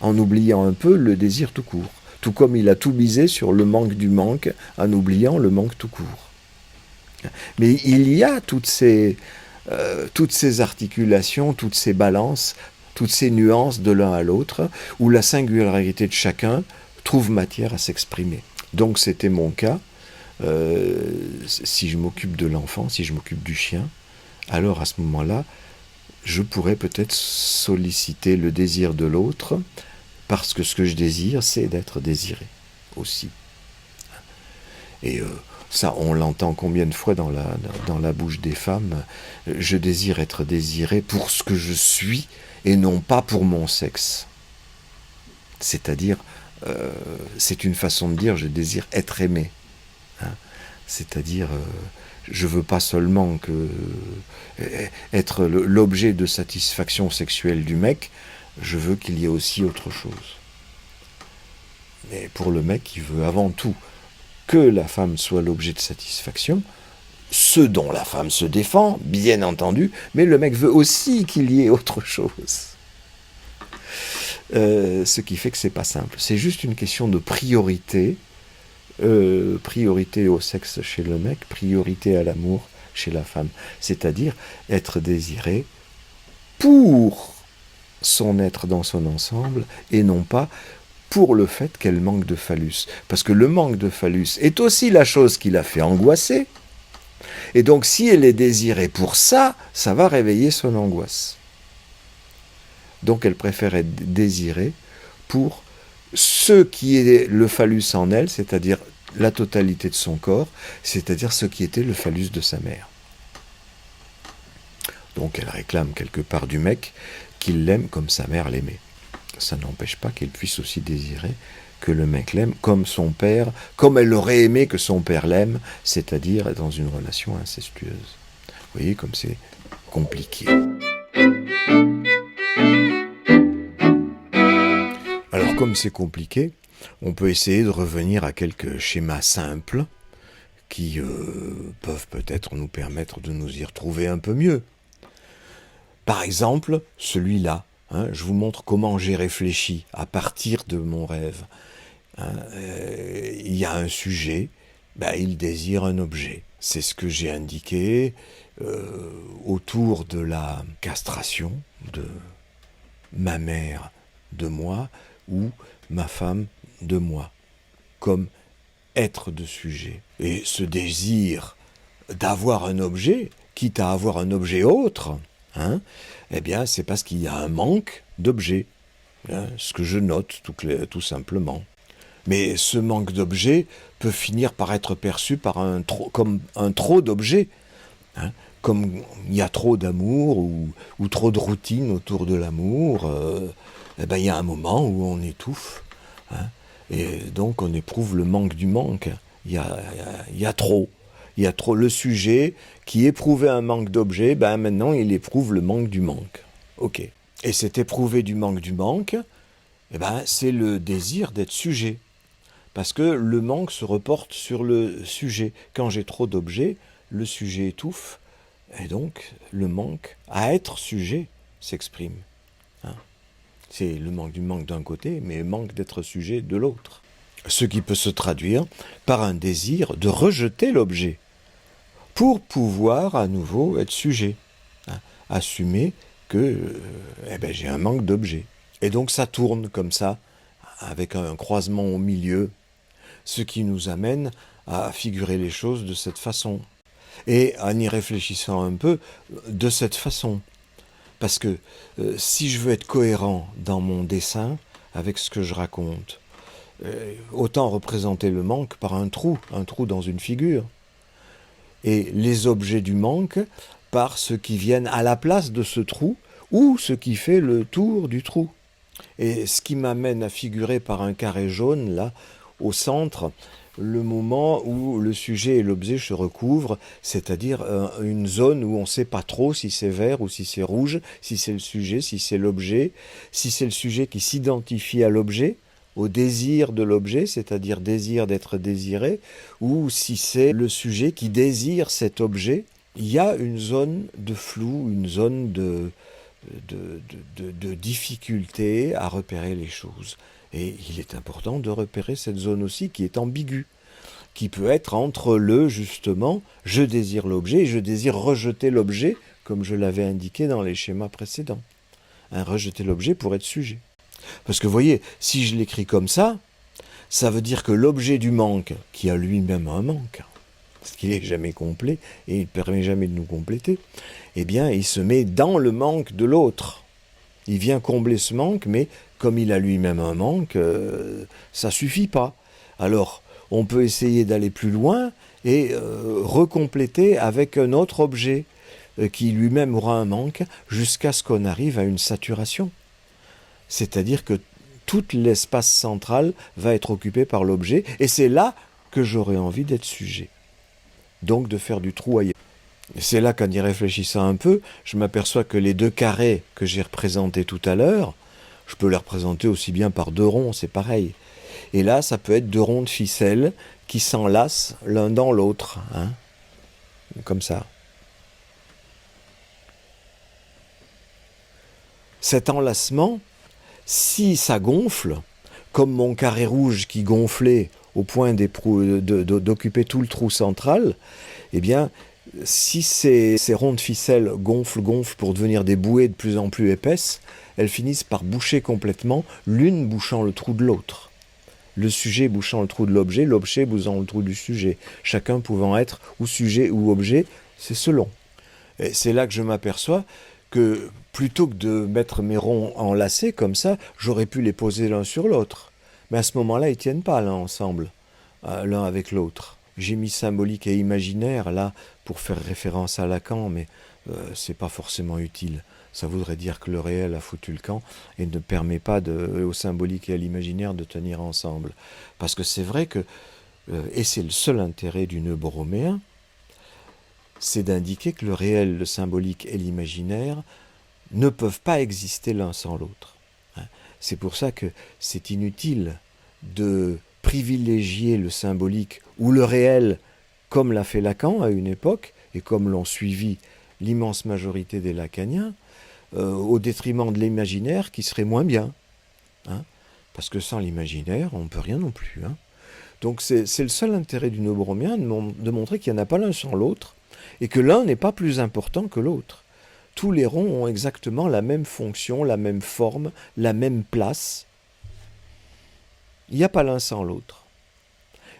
en oubliant un peu le désir tout court. Tout comme il a tout misé sur le manque du manque, en oubliant le manque tout court. Mais il y a toutes ces articulations, toutes ces balances, toutes ces nuances de l'un à l'autre, où la singularité de chacun trouve matière à s'exprimer. Donc c'était mon cas. Si je m'occupe de l'enfant, si je m'occupe du chien, alors à ce moment-là, je pourrais peut-être solliciter le désir de l'autre, parce que ce que je désire, c'est d'être désiré aussi. Et ça, on l'entend combien de fois dans la bouche des femmes. Je désire être désiré pour ce que je suis et non pas pour mon sexe. C'est-à-dire, c'est une façon de dire je désire être aimé. Hein. C'est-à-dire, je veux pas seulement être l'objet de satisfaction sexuelle du mec, je veux qu'il y ait aussi autre chose. Mais pour le mec, il veut avant tout que la femme soit l'objet de satisfaction, ce dont la femme se défend, bien entendu, mais le mec veut aussi qu'il y ait autre chose. Ce qui fait que c'est pas simple. C'est juste une question de priorité, priorité au sexe chez le mec, priorité à l'amour chez la femme. C'est-à-dire être désiré pour son être dans son ensemble et non pas pour le fait qu'elle manque de phallus. Parce que le manque de phallus est aussi la chose qui l'a fait angoisser. Et donc si elle est désirée pour ça, ça va réveiller son angoisse. Donc elle préfère être désirée pour ce qui est le phallus en elle, c'est-à-dire la totalité de son corps, c'est-à-dire ce qui était le phallus de sa mère. Donc elle réclame quelque part du mec qu'il l'aime comme sa mère l'aimait. Ça n'empêche pas qu'elle puisse aussi désirer que le mec l'aime comme son père, comme elle aurait aimé que son père l'aime, c'est-à-dire dans une relation incestueuse. Vous voyez comme c'est compliqué. Alors comme c'est compliqué, on peut essayer de revenir à quelques schémas simples qui peuvent peut-être nous permettre de nous y retrouver un peu mieux. Par exemple, celui-là, je vous montre comment j'ai réfléchi à partir de mon rêve. Il y a un sujet, il désire un objet. C'est ce que j'ai indiqué autour de la castration de ma mère de moi ou ma femme de moi, comme être de sujet. Et ce désir d'avoir un objet, quitte à avoir un objet autre, c'est parce qu'il y a un manque d'objet, ce que je note tout simplement. Mais ce manque d'objet peut finir par être perçu comme un trop d'objets, comme il y a trop d'amour ou trop de routine autour de l'amour, il y a un moment où on étouffe, et donc on éprouve le manque du manque. Il y a trop. Il y a trop le sujet qui éprouvait un manque d'objet, maintenant il éprouve le manque du manque. Ok. Et cet éprouver du manque, c'est le désir d'être sujet. Parce que le manque se reporte sur le sujet. Quand j'ai trop d'objets, le sujet étouffe, et donc le manque à être sujet s'exprime. C'est le manque du manque d'un côté, mais le manque d'être sujet de l'autre. Ce qui peut se traduire par un désir de rejeter l'objet, pour pouvoir à nouveau être sujet, assumer que j'ai un manque d'objet. Et donc ça tourne comme ça, avec un croisement au milieu, ce qui nous amène à figurer les choses de cette façon. Et en y réfléchissant un peu, de cette façon. Parce que si je veux être cohérent dans mon dessin, avec ce que je raconte, autant représenter le manque par un trou dans une figure. Et les objets du manque par ceux qui viennent à la place de ce trou, ou ce qui fait le tour du trou. Et ce qui m'amène à figurer par un carré jaune, là, au centre, le moment où le sujet et l'objet se recouvrent, c'est-à-dire une zone où on ne sait pas trop si c'est vert ou si c'est rouge, si c'est le sujet, si c'est l'objet, si c'est le sujet qui s'identifie à l'objet, au désir de l'objet, c'est-à-dire désir d'être désiré, ou si c'est le sujet qui désire cet objet. Il y a une zone de flou, une zone de difficulté à repérer les choses. Et il est important de repérer cette zone aussi qui est ambiguë, qui peut être entre justement, je désire l'objet et je désire rejeter l'objet, comme je l'avais indiqué dans les schémas précédents. Rejeter l'objet pour être sujet. Parce que vous voyez, si je l'écris comme ça veut dire que l'objet du manque, qui a lui-même un manque, parce qu'il n'est jamais complet et il ne permet jamais de nous compléter, il se met dans le manque de l'autre. Il vient combler ce manque, mais comme il a lui-même un manque, ça ne suffit pas. Alors, on peut essayer d'aller plus loin et recompléter avec un autre objet qui lui-même aura un manque, jusqu'à ce qu'on arrive à une saturation. C'est-à-dire que tout l'espace central va être occupé par l'objet, et c'est là que j'aurai envie d'être sujet. Donc de faire du trou ailleurs. C'est là qu'en y réfléchissant un peu, je m'aperçois que les deux carrés que j'ai représentés tout à l'heure, je peux les représenter aussi bien par deux ronds, c'est pareil. Et là, ça peut être deux ronds de ficelle qui s'enlacent l'un dans l'autre, comme ça. Cet enlacement, si ça gonfle, comme mon carré rouge qui gonflait au point d'occuper tout le trou central, si ces ronds de ficelle gonflent pour devenir des bouées de plus en plus épaisses, elles finissent par boucher complètement, l'une bouchant le trou de l'autre. Le sujet bouchant le trou de l'objet bouchant le trou du sujet. Chacun pouvant être ou sujet ou objet, c'est selon. Et c'est là que je m'aperçois que plutôt que de mettre mes ronds enlacés comme ça, j'aurais pu les poser l'un sur l'autre. Mais à ce moment-là, ils ne tiennent pas là ensemble, l'un avec l'autre. J'ai mis symbolique et imaginaire là pour faire référence à Lacan, mais c'est pas forcément utile. Ça voudrait dire que le réel a foutu le camp et ne permet pas au symbolique et à l'imaginaire de tenir ensemble. Parce que c'est vrai que, et c'est le seul intérêt du nœud borroméen, c'est d'indiquer que le réel, le symbolique et l'imaginaire ne peuvent pas exister l'un sans l'autre. C'est pour ça que c'est inutile de privilégier le symbolique ou le réel comme l'a fait Lacan à une époque et comme l'ont suivi l'immense majorité des lacaniens, au détriment de l'imaginaire qui serait moins bien. Parce que sans l'imaginaire, on ne peut rien non plus. Donc c'est le seul intérêt du nœud borroméen de montrer qu'il n'y en a pas l'un sans l'autre et que l'un n'est pas plus important que l'autre. Tous les ronds ont exactement la même fonction, la même forme, la même place. Il n'y a pas l'un sans l'autre.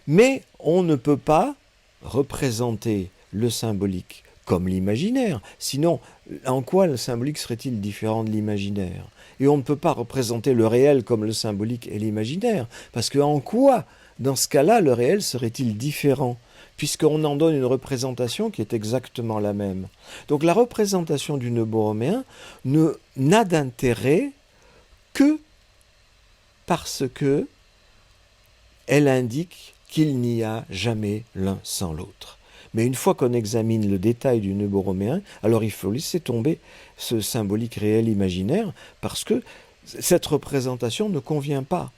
Mais on ne peut pas représenter le symbolique comme l'imaginaire. Sinon, en quoi le symbolique serait-il différent de l'imaginaire? Et on ne peut pas représenter le réel comme le symbolique et l'imaginaire. Parce que en quoi, dans ce cas-là, le réel serait-il différent? Puisqu'on en donne une représentation qui est exactement la même. Donc la représentation du nœud borroméen n'a d'intérêt que parce que elle indique qu'il n'y a jamais l'un sans l'autre. Mais une fois qu'on examine le détail du nœud borroméen, alors il faut laisser tomber ce symbolique réel imaginaire parce que cette représentation ne convient pas.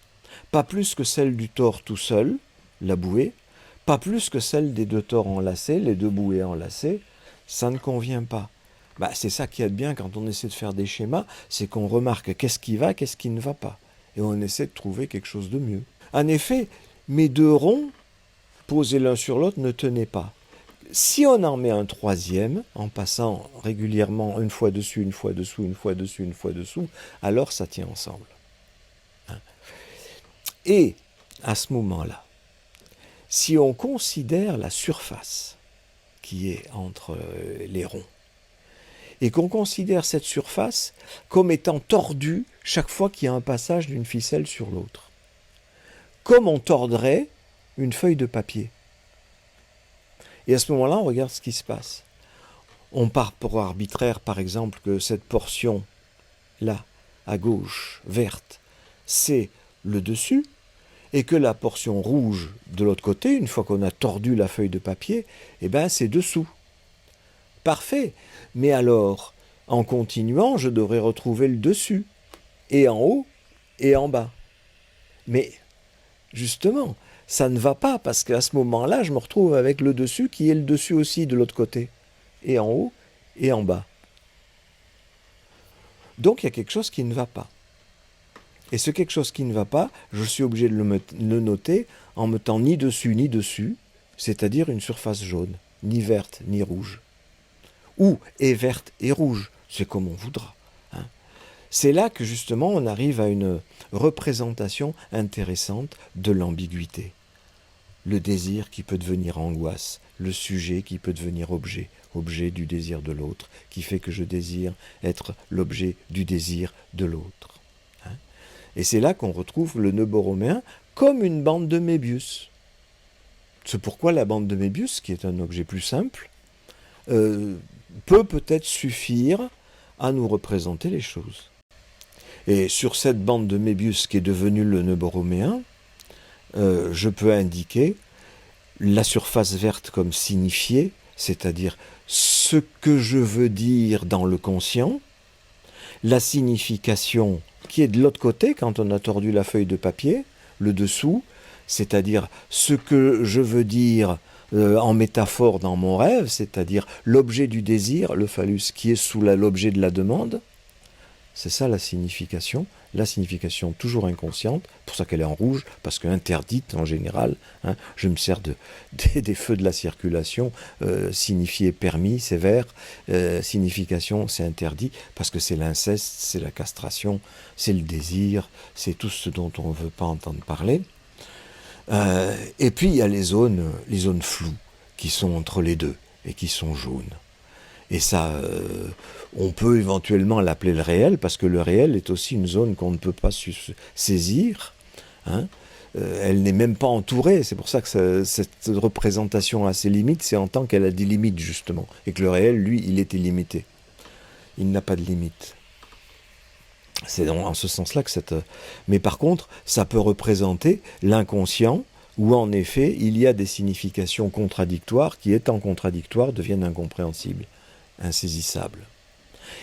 Pas plus que celle du tore tout seul, la bouée, pas plus que celle des deux tores enlacés, les deux bouées enlacées, ça ne convient pas. C'est ça qu'il y a de bien quand on essaie de faire des schémas, c'est qu'on remarque qu'est-ce qui va, qu'est-ce qui ne va pas. Et on essaie de trouver quelque chose de mieux. En effet, mes deux ronds, posés l'un sur l'autre, ne tenaient pas. Si on en met un troisième, en passant régulièrement une fois dessus, une fois dessous, une fois dessus, une fois dessous, alors ça tient ensemble. Et à ce moment-là, si on considère la surface qui est entre les ronds, et qu'on considère cette surface comme étant tordue chaque fois qu'il y a un passage d'une ficelle sur l'autre, comme on tordrait une feuille de papier. Et à ce moment-là, on regarde ce qui se passe. On part pour arbitraire, par exemple, que cette portion-là, à gauche, verte, c'est le dessus, et que la portion rouge de l'autre côté, une fois qu'on a tordu la feuille de papier, c'est dessous. Parfait. Mais alors, en continuant, je devrais retrouver le dessus, et en haut, et en bas. Mais, justement, ça ne va pas, parce qu'à ce moment-là, je me retrouve avec le dessus qui est le dessus aussi de l'autre côté, et en haut, et en bas. Donc, il y a quelque chose qui ne va pas. Et ce quelque chose qui ne va pas, je suis obligé de le noter en mettant ni dessus ni dessus, c'est-à-dire une surface jaune, ni verte ni rouge. Ou est verte et rouge, c'est comme on voudra. C'est là que justement on arrive à une représentation intéressante de l'ambiguïté. Le désir qui peut devenir angoisse, le sujet qui peut devenir objet, objet du désir de l'autre, qui fait que je désire être l'objet du désir de l'autre. Et c'est là qu'on retrouve le nœud borroméen comme une bande de Mébius. C'est pourquoi la bande de Mébius, qui est un objet plus simple, peut peut-être suffire à nous représenter les choses. Et sur cette bande de Mébius qui est devenue le nœud borroméen, je peux indiquer la surface verte comme signifiée, c'est-à-dire ce que je veux dire dans le conscient, la signification qui est de l'autre côté quand on a tordu la feuille de papier, le dessous, c'est-à-dire ce que je veux dire en métaphore dans mon rêve, c'est-à-dire l'objet du désir, le phallus qui est sous l'objet de la demande. C'est ça la signification toujours inconsciente, pour ça qu'elle est en rouge, parce qu'interdite en général. Je me sers des feux de la circulation, signifier permis, c'est vert, signification, c'est interdit, parce que c'est l'inceste, c'est la castration, c'est le désir, c'est tout ce dont on ne veut pas entendre parler. Et puis il y a les zones floues, qui sont entre les deux, et qui sont jaunes. Et ça, on peut éventuellement l'appeler le réel, parce que le réel est aussi une zone qu'on ne peut pas saisir. elle n'est même pas entourée. C'est pour ça que cette représentation a ses limites, c'est en tant qu'elle a des limites, justement. Et que le réel, lui, il est illimité. Il n'a pas de limite. C'est en ce sens-là que cette... Mais par contre, ça peut représenter l'inconscient, où en effet, il y a des significations contradictoires qui, étant contradictoires, deviennent incompréhensibles, insaisissables.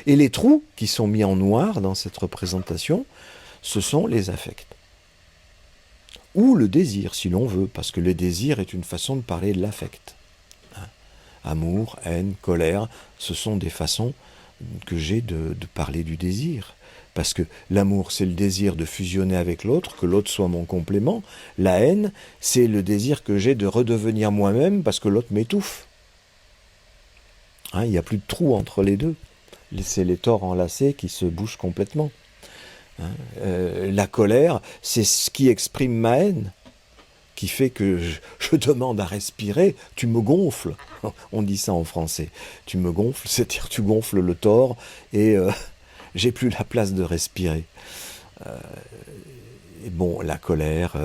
Et les trous qui sont mis en noir dans cette représentation, ce sont les affects. Ou le désir, si l'on veut, parce que le désir est une façon de parler de l'affect. Amour, haine, colère, ce sont des façons que j'ai de parler du désir. Parce que l'amour, c'est le désir de fusionner avec l'autre, que l'autre soit mon complément. La haine, c'est le désir que j'ai de redevenir moi-même parce que l'autre m'étouffe. Il n'y a plus de trou entre les deux. C'est les torts enlacés qui se bougent complètement. La colère, c'est ce qui exprime ma haine, qui fait que je demande à respirer, tu me gonfles. On dit ça en français. Tu me gonfles, c'est-à-dire tu gonfles le tort et j'ai plus la place de respirer. Et bon, la colère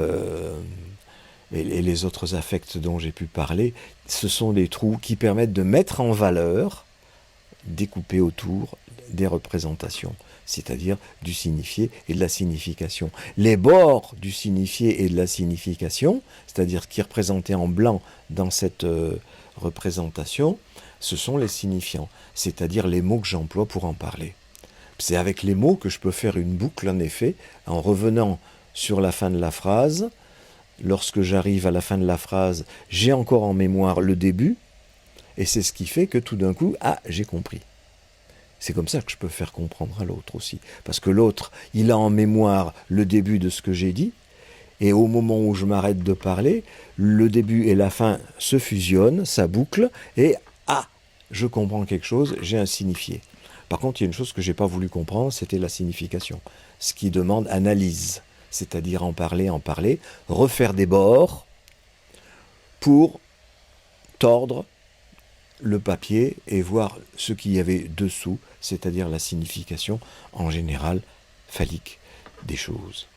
et les autres affects dont j'ai pu parler, ce sont des trous qui permettent de mettre en valeur, découper autour des représentations, c'est-à-dire du signifié et de la signification. Les bords du signifié et de la signification, c'est-à-dire ce qui est représenté en blanc dans cette représentation, ce sont les signifiants, c'est-à-dire les mots que j'emploie pour en parler. C'est avec les mots que je peux faire une boucle, en effet, en revenant sur la fin de la phrase. Lorsque j'arrive à la fin de la phrase, j'ai encore en mémoire le début, et c'est ce qui fait que tout d'un coup, j'ai compris. C'est comme ça que je peux faire comprendre à l'autre aussi. Parce que l'autre, il a en mémoire le début de ce que j'ai dit, et au moment où je m'arrête de parler, le début et la fin se fusionnent, ça boucle, et je comprends quelque chose, j'ai un signifié. Par contre, il y a une chose que je n'ai pas voulu comprendre, c'était la signification. Ce qui demande analyse, c'est-à-dire en parler, refaire des bords pour tordre le papier et voir ce qu'il y avait dessous, c'est-à-dire la signification en général phallique des choses.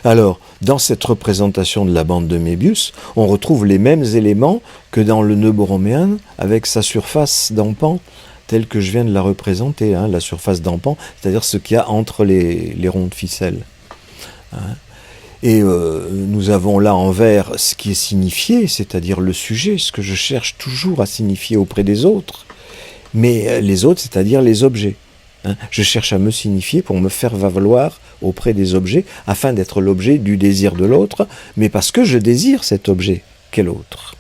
Alors, dans cette représentation de la bande de Mébius, on retrouve les mêmes éléments que dans le nœud borroméen avec sa surface d'empan, telle que je viens de la représenter, la surface d'empan, c'est-à-dire ce qu'il y a entre les ronds de ficelle. Et nous avons là en vert ce qui est signifié, c'est-à-dire le sujet, ce que je cherche toujours à signifier auprès des autres, mais les autres, c'est-à-dire les objets. Je cherche à me signifier pour me faire valoir auprès des objets, afin d'être l'objet du désir de l'autre, mais parce que je désire cet objet qu'est l'autre.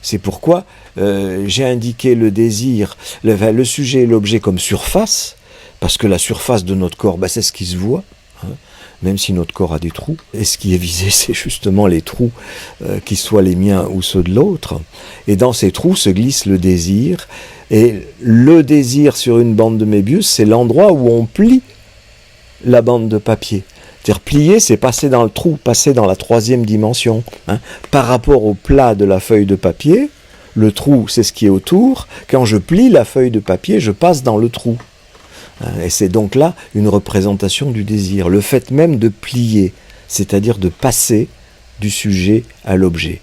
C'est pourquoi j'ai indiqué le désir, le sujet et l'objet comme surface, parce que la surface de notre corps, c'est ce qui se voit, même si notre corps a des trous. Et ce qui est visé, c'est justement les trous, qu'ils soient les miens ou ceux de l'autre. Et dans ces trous se glisse le désir. Et le désir sur une bande de Mébius, c'est l'endroit où on plie la bande de papier. C'est-à-dire plier, c'est passer dans le trou, passer dans la troisième dimension. Par rapport au plat de la feuille de papier, le trou, c'est ce qui est autour. Quand je plie la feuille de papier, je passe dans le trou. Et c'est donc là une représentation du désir. Le fait même de plier, c'est-à-dire de passer du sujet à l'objet.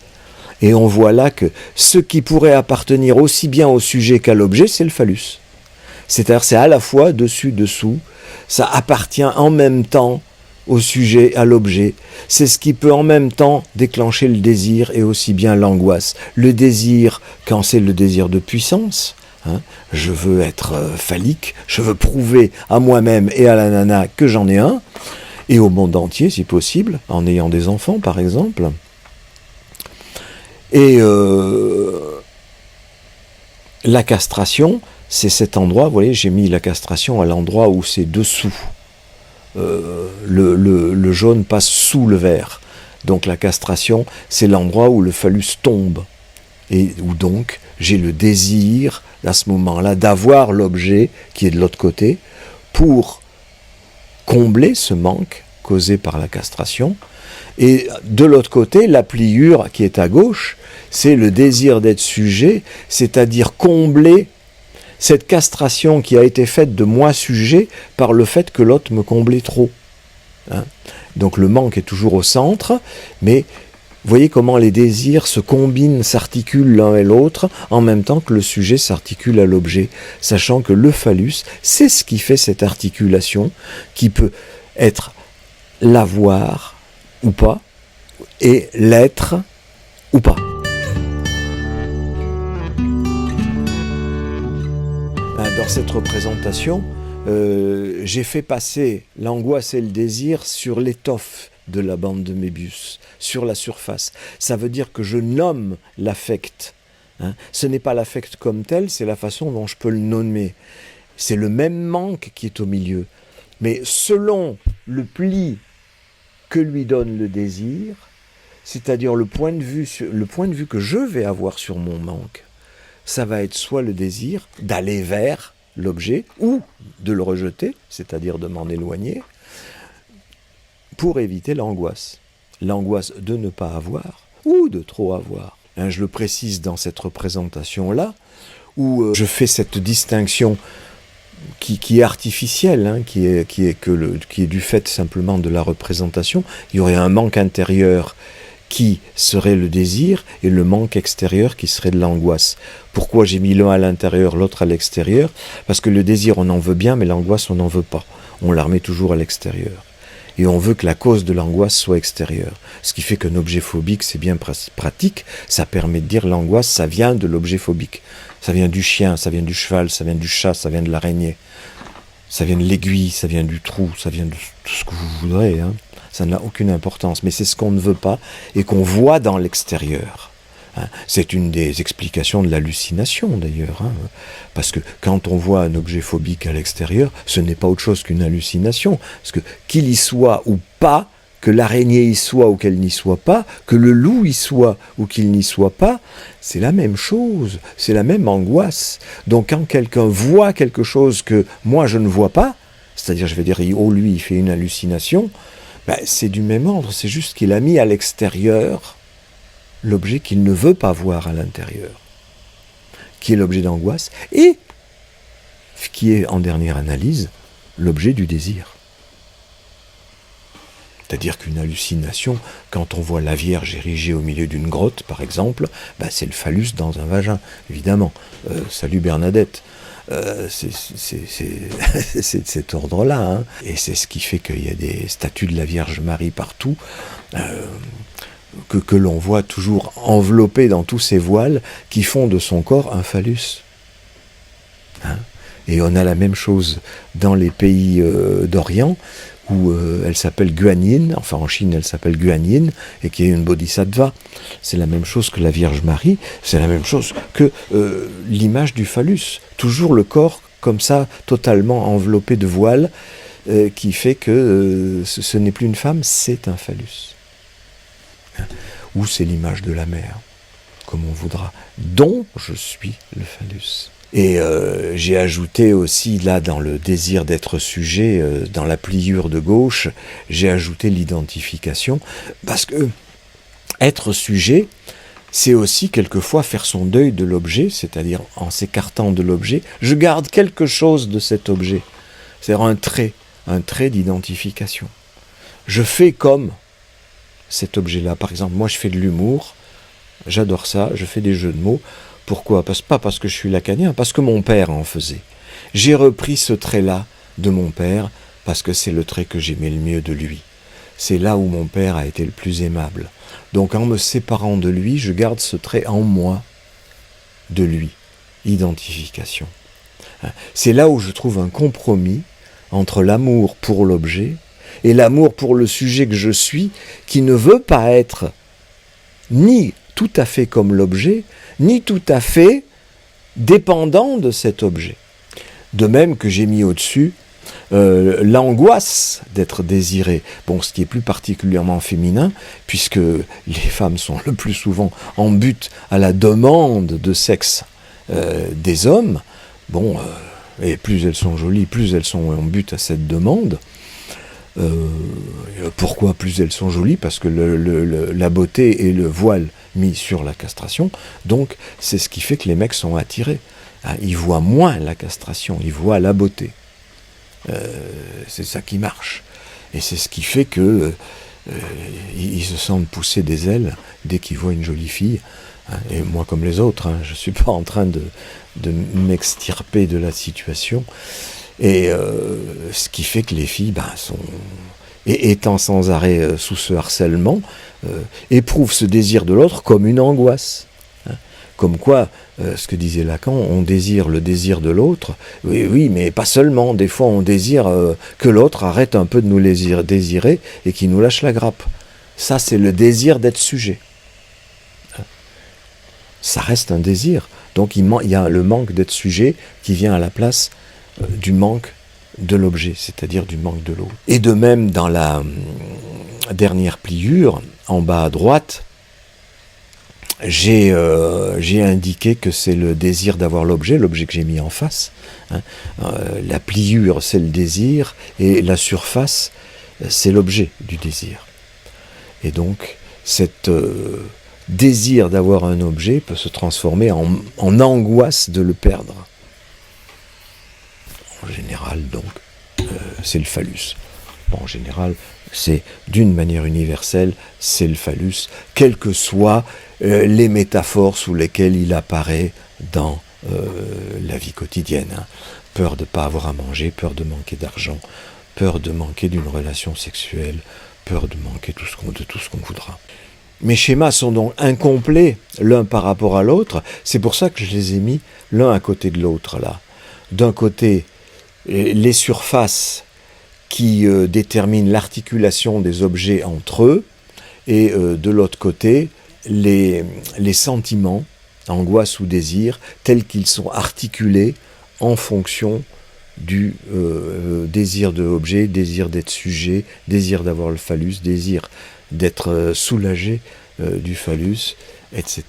Et on voit là que ce qui pourrait appartenir aussi bien au sujet qu'à l'objet, c'est le phallus. C'est-à-dire c'est à la fois dessus-dessous, ça appartient en même temps au sujet, à l'objet. C'est ce qui peut en même temps déclencher le désir et aussi bien l'angoisse. Le désir, quand c'est le désir de puissance, je veux être phallique, je veux prouver à moi-même et à la nana que j'en ai un, et au monde entier si possible, en ayant des enfants par exemple. Et la castration, c'est cet endroit, vous voyez, j'ai mis la castration à l'endroit où c'est dessous. Le jaune passe sous le vert. Donc la castration, c'est l'endroit où le phallus tombe. Et où donc j'ai le désir, à ce moment-là, d'avoir l'objet qui est de l'autre côté, pour combler ce manque causé par la castration. Et de l'autre côté, la pliure qui est à gauche, c'est le désir d'être sujet, c'est-à-dire combler cette castration qui a été faite de moi sujet par le fait que l'autre me comblait trop. hein. Donc le manque est toujours au centre, mais voyez comment les désirs se combinent, s'articulent l'un et l'autre, en même temps que le sujet s'articule à l'objet, sachant que le phallus, c'est ce qui fait cette articulation, qui peut être l'avoir ou pas, et l'être ou pas. Dans cette représentation, j'ai fait passer l'angoisse et le désir sur l'étoffe de la bande de Mébius, sur la surface. Ça veut dire que je nomme l'affect. Hein. Ce n'est pas l'affect comme tel, c'est la façon dont je peux le nommer. C'est le même manque qui est au milieu. Mais selon le pli que lui donne le désir, c'est-à-dire le point de vue que je vais avoir sur mon manque, ça va être soit le désir d'aller vers l'objet ou de le rejeter, c'est-à-dire de m'en éloigner, pour éviter l'angoisse. L'angoisse de ne pas avoir ou de trop avoir. Hein, je le précise dans cette représentation-là, où je fais cette distinction qui est artificielle, hein, qui est du fait simplement de la représentation. Il y aurait un manque intérieur qui serait le désir et le manque extérieur qui serait de l'angoisse. Pourquoi j'ai mis l'un à l'intérieur, l'autre à l'extérieur? Parce que le désir, on en veut bien, mais l'angoisse, on n'en veut pas. On la remet toujours à l'extérieur. Et on veut que la cause de l'angoisse soit extérieure. Ce qui fait qu'un objet phobique, c'est bien pratique. Ça permet de dire l'angoisse, ça vient de l'objet phobique. Ça vient du chien, ça vient du cheval, ça vient du chat, ça vient de l'araignée. Ça vient de l'aiguille, ça vient du trou, ça vient de tout ce que vous voudrez, hein. Ça n'a aucune importance, mais c'est ce qu'on ne veut pas et qu'on voit dans l'extérieur. Hein. C'est une des explications de l'hallucination d'ailleurs, hein. Parce que quand on voit un objet phobique à l'extérieur, ce n'est pas autre chose qu'une hallucination, parce que qu'il y soit ou pas, que l'araignée y soit ou qu'elle n'y soit pas, que le loup y soit ou qu'il n'y soit pas, c'est la même chose, c'est la même angoisse. Donc quand quelqu'un voit quelque chose que moi je ne vois pas, c'est-à-dire je vais dire, oh lui il fait une hallucination, ben, c'est du même ordre, c'est juste qu'il a mis à l'extérieur l'objet qu'il ne veut pas voir à l'intérieur, qui est l'objet d'angoisse, et qui est, en dernière analyse, l'objet du désir. C'est-à-dire qu'une hallucination, quand on voit la Vierge érigée au milieu d'une grotte, par exemple, ben, c'est le phallus dans un vagin, évidemment. Salut Bernadette. C'est de cet ordre-là, hein. Et c'est ce qui fait qu'il y a des statues de la Vierge Marie partout, que l'on voit toujours enveloppée dans tous ces voiles qui font de son corps un phallus. Hein. Et on a la même chose dans les pays d'Orient, où elle s'appelle Guanyin, enfin en Chine elle s'appelle Guanyin, et qui est une bodhisattva. C'est la même chose que la Vierge Marie, c'est la même chose que l'image du phallus. Toujours le corps comme ça, totalement enveloppé de voile, qui fait que ce n'est plus une femme, c'est un phallus. Ou c'est l'image de la mère, comme on voudra, dont je suis le phallus. Et j'ai ajouté aussi, là, dans le désir d'être sujet, dans la pliure de gauche, j'ai ajouté l'identification, parce que être sujet, c'est aussi quelquefois faire son deuil de l'objet, c'est-à-dire en s'écartant de l'objet, je garde quelque chose de cet objet, c'est-à-dire un trait d'identification. Je fais comme cet objet-là. Par exemple, moi je fais de l'humour, j'adore ça, je fais des jeux de mots. Pourquoi ? Pas parce que je suis lacanien, parce que mon père en faisait. J'ai repris ce trait-là de mon père, parce que c'est le trait que j'aimais le mieux de lui. C'est là où mon père a été le plus aimable. Donc en me séparant de lui, je garde ce trait en moi, de lui. Identification. C'est là où je trouve un compromis entre l'amour pour l'objet et l'amour pour le sujet que je suis, qui ne veut pas être ni tout à fait comme l'objet, ni tout à fait dépendant de cet objet. De même que j'ai mis au-dessus l'angoisse d'être désiré. Bon, ce qui est plus particulièrement féminin, puisque les femmes sont le plus souvent en butte à la demande de sexe des hommes. Bon, et plus elles sont jolies, plus elles sont en butte à cette demande. Pourquoi plus elles sont jolies ? Parce que la beauté et le voile mis sur la castration, donc c'est ce qui fait que les mecs sont attirés. Hein, ils voient moins la castration, ils voient la beauté. C'est ça qui marche. Et c'est ce qui fait que ils se sentent pousser des ailes dès qu'ils voient une jolie fille. Hein, et moi comme les autres, hein, je ne suis pas en train de m'extirper de la situation. Et ce qui fait que les filles sont... Et étant sans arrêt sous ce harcèlement, éprouvent ce désir de l'autre comme une angoisse. Hein. Comme quoi, ce que disait Lacan, on désire le désir de l'autre. Oui, mais pas seulement. Des fois, on désire que l'autre arrête un peu de nous désirer et qu'il nous lâche la grappe. Ça, c'est le désir d'être sujet. Hein. Ça reste un désir. Donc, il y a le manque d'être sujet qui vient à la place du manque de l'objet, c'est-à-dire du manque de l'autre. Et de même, dans la dernière pliure, en bas à droite, j'ai indiqué que c'est le désir d'avoir l'objet que j'ai mis en face. Hein. La pliure, c'est le désir, et la surface, c'est l'objet du désir. Et donc, cet désir d'avoir un objet peut se transformer en angoisse de le perdre. En général, donc, c'est le phallus. Bon, en général, c'est d'une manière universelle, c'est le phallus, quelles que soient les métaphores sous lesquelles il apparaît dans la vie quotidienne. Hein. Peur de ne pas avoir à manger, peur de manquer d'argent, peur de manquer d'une relation sexuelle, peur de manquer de tout ce qu'on voudra. Mes schémas sont donc incomplets l'un par rapport à l'autre, c'est pour ça que je les ai mis l'un à côté de l'autre là. D'un côté, les surfaces qui déterminent l'articulation des objets entre eux, et de l'autre côté, les sentiments, angoisse ou désir, tels qu'ils sont articulés en fonction du désir de l'objet, désir d'être sujet, désir d'avoir le phallus, désir d'être soulagé du phallus, etc.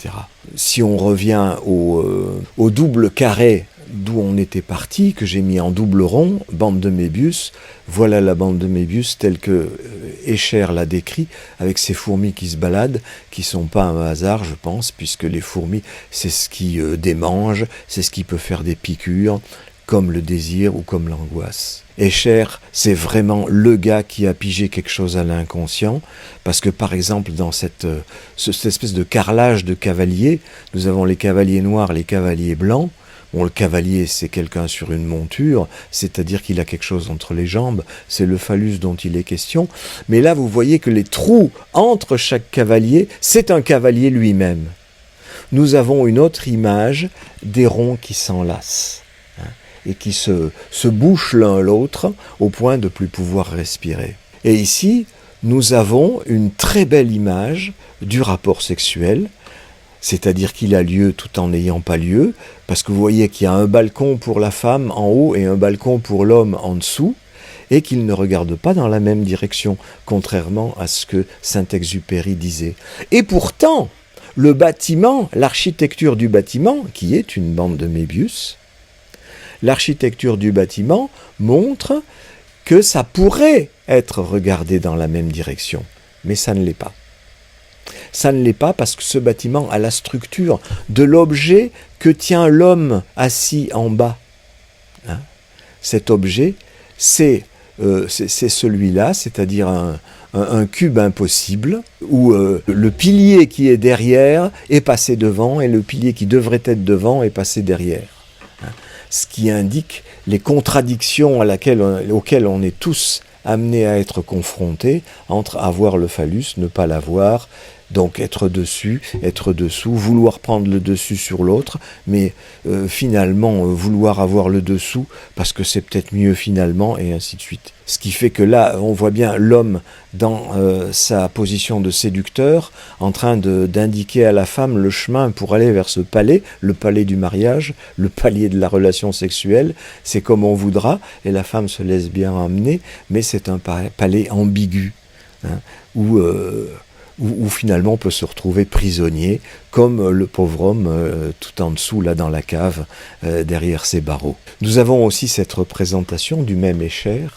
Si on revient au double carré d'où on était parti, que j'ai mis en double rond, bande de Mébius, voilà la bande de Mébius telle que Escher l'a décrit, avec ces fourmis qui se baladent, qui sont pas un hasard, je pense, puisque les fourmis, c'est ce qui démange, c'est ce qui peut faire des piqûres, comme le désir ou comme l'angoisse. Escher, c'est vraiment le gars qui a pigé quelque chose à l'inconscient, parce que par exemple dans cette espèce de carrelage de cavaliers, nous avons les cavaliers noirs, les cavaliers blancs. Bon, le cavalier, c'est quelqu'un sur une monture, c'est-à-dire qu'il a quelque chose entre les jambes, c'est le phallus dont il est question. Mais là, vous voyez que les trous entre chaque cavalier, c'est un cavalier lui-même. Nous avons une autre image des ronds qui s'enlacent et qui se bouchent l'un l'autre au point de ne plus pouvoir respirer. Et ici, nous avons une très belle image du rapport sexuel, c'est-à-dire qu'il a lieu tout en n'ayant pas lieu, parce que vous voyez qu'il y a un balcon pour la femme en haut et un balcon pour l'homme en dessous, et qu'ils ne regardent pas dans la même direction, contrairement à ce que Saint-Exupéry disait. Et pourtant, le bâtiment, l'architecture du bâtiment, qui est une bande de Mébius, l'architecture du bâtiment montre que ça pourrait être regardé dans la même direction, mais ça ne l'est pas. Ça ne l'est pas parce que ce bâtiment a la structure de l'objet que tient l'homme assis en bas. Hein? Cet objet, c'est celui-là, c'est-à-dire un cube impossible, où le pilier qui est derrière est passé devant et le pilier qui devrait être devant est passé derrière. Hein? Ce qui indique les contradictions auxquelles on est tous amenés à être confrontés entre avoir le phallus, ne pas l'avoir, donc être dessus, être dessous, vouloir prendre le dessus sur l'autre, mais finalement vouloir avoir le dessous parce que c'est peut-être mieux finalement, et ainsi de suite. Ce qui fait que là, on voit bien l'homme dans sa position de séducteur, en train d'indiquer à la femme le chemin pour aller vers ce palais, le palais du mariage, le palais de la relation sexuelle, c'est comme on voudra, et la femme se laisse bien emmener, mais c'est un palais ambigu, hein, où finalement on peut se retrouver prisonnier, comme le pauvre homme tout en dessous, là dans la cave, derrière ses barreaux. Nous avons aussi cette représentation du même Escher,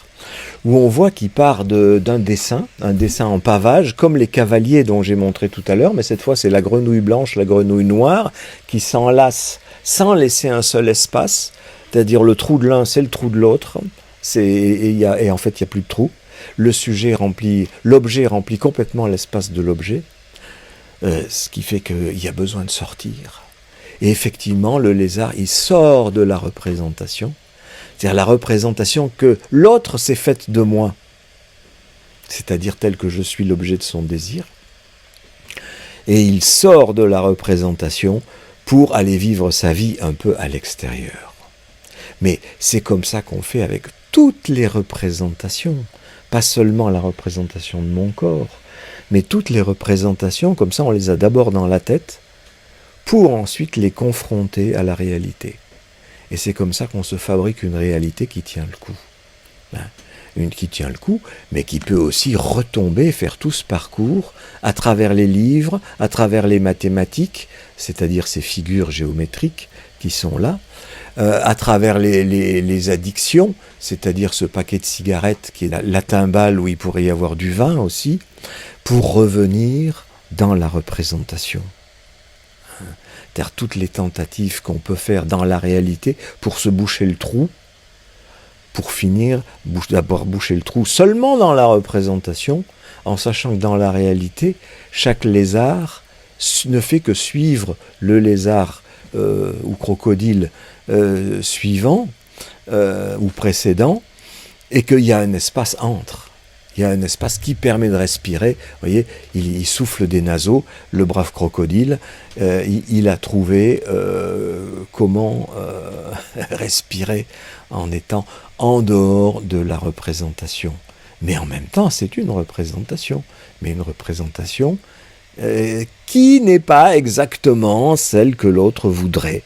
où on voit qu'il part d'un dessin, un dessin en pavage, comme les cavaliers dont j'ai montré tout à l'heure, mais cette fois c'est la grenouille blanche, la grenouille noire, qui s'enlacent sans laisser un seul espace, c'est-à-dire le trou de l'un c'est le trou de l'autre, et en fait il n'y a plus de trou. l'objet remplit complètement l'espace de l'objet, ce qui fait qu'il y a besoin de sortir. Et effectivement, le lézard, il sort de la représentation, c'est-à-dire la représentation que l'autre s'est faite de moi, c'est-à-dire tel que je suis l'objet de son désir, et il sort de la représentation pour aller vivre sa vie un peu à l'extérieur. Mais c'est comme ça qu'on fait avec toutes les représentations, pas seulement la représentation de mon corps, mais toutes les représentations, comme ça on les a d'abord dans la tête, pour ensuite les confronter à la réalité. Et c'est comme ça qu'on se fabrique une réalité qui tient le coup. Une qui tient le coup, mais qui peut aussi retomber, faire tout ce parcours à travers les livres, à travers les mathématiques, c'est-à-dire ces figures géométriques qui sont là, à travers les addictions, c'est-à-dire ce paquet de cigarettes qui est la timbale où il pourrait y avoir du vin aussi, pour revenir dans la représentation. C'est-à-dire toutes les tentatives qu'on peut faire dans la réalité pour se boucher le trou, pour finir d'abord boucher le trou seulement dans la représentation, en sachant que dans la réalité, chaque lézard ne fait que suivre le lézard ou crocodile suivant ou précédent, et qu'il y a un espace entre. Il y a un espace qui permet de respirer. Vous voyez, il souffle des naseaux, le brave crocodile, il a trouvé comment respirer en étant en dehors de la représentation. Mais en même temps, c'est une représentation. Mais une représentation qui n'est pas exactement celle que l'autre voudrait.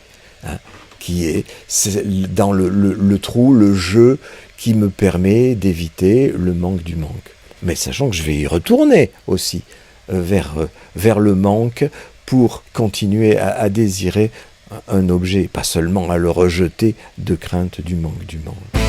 Qui est dans le trou, le jeu qui me permet d'éviter le manque du manque. Mais sachant que je vais y retourner aussi vers le manque pour continuer à désirer un objet, pas seulement à le rejeter de crainte du manque du manque.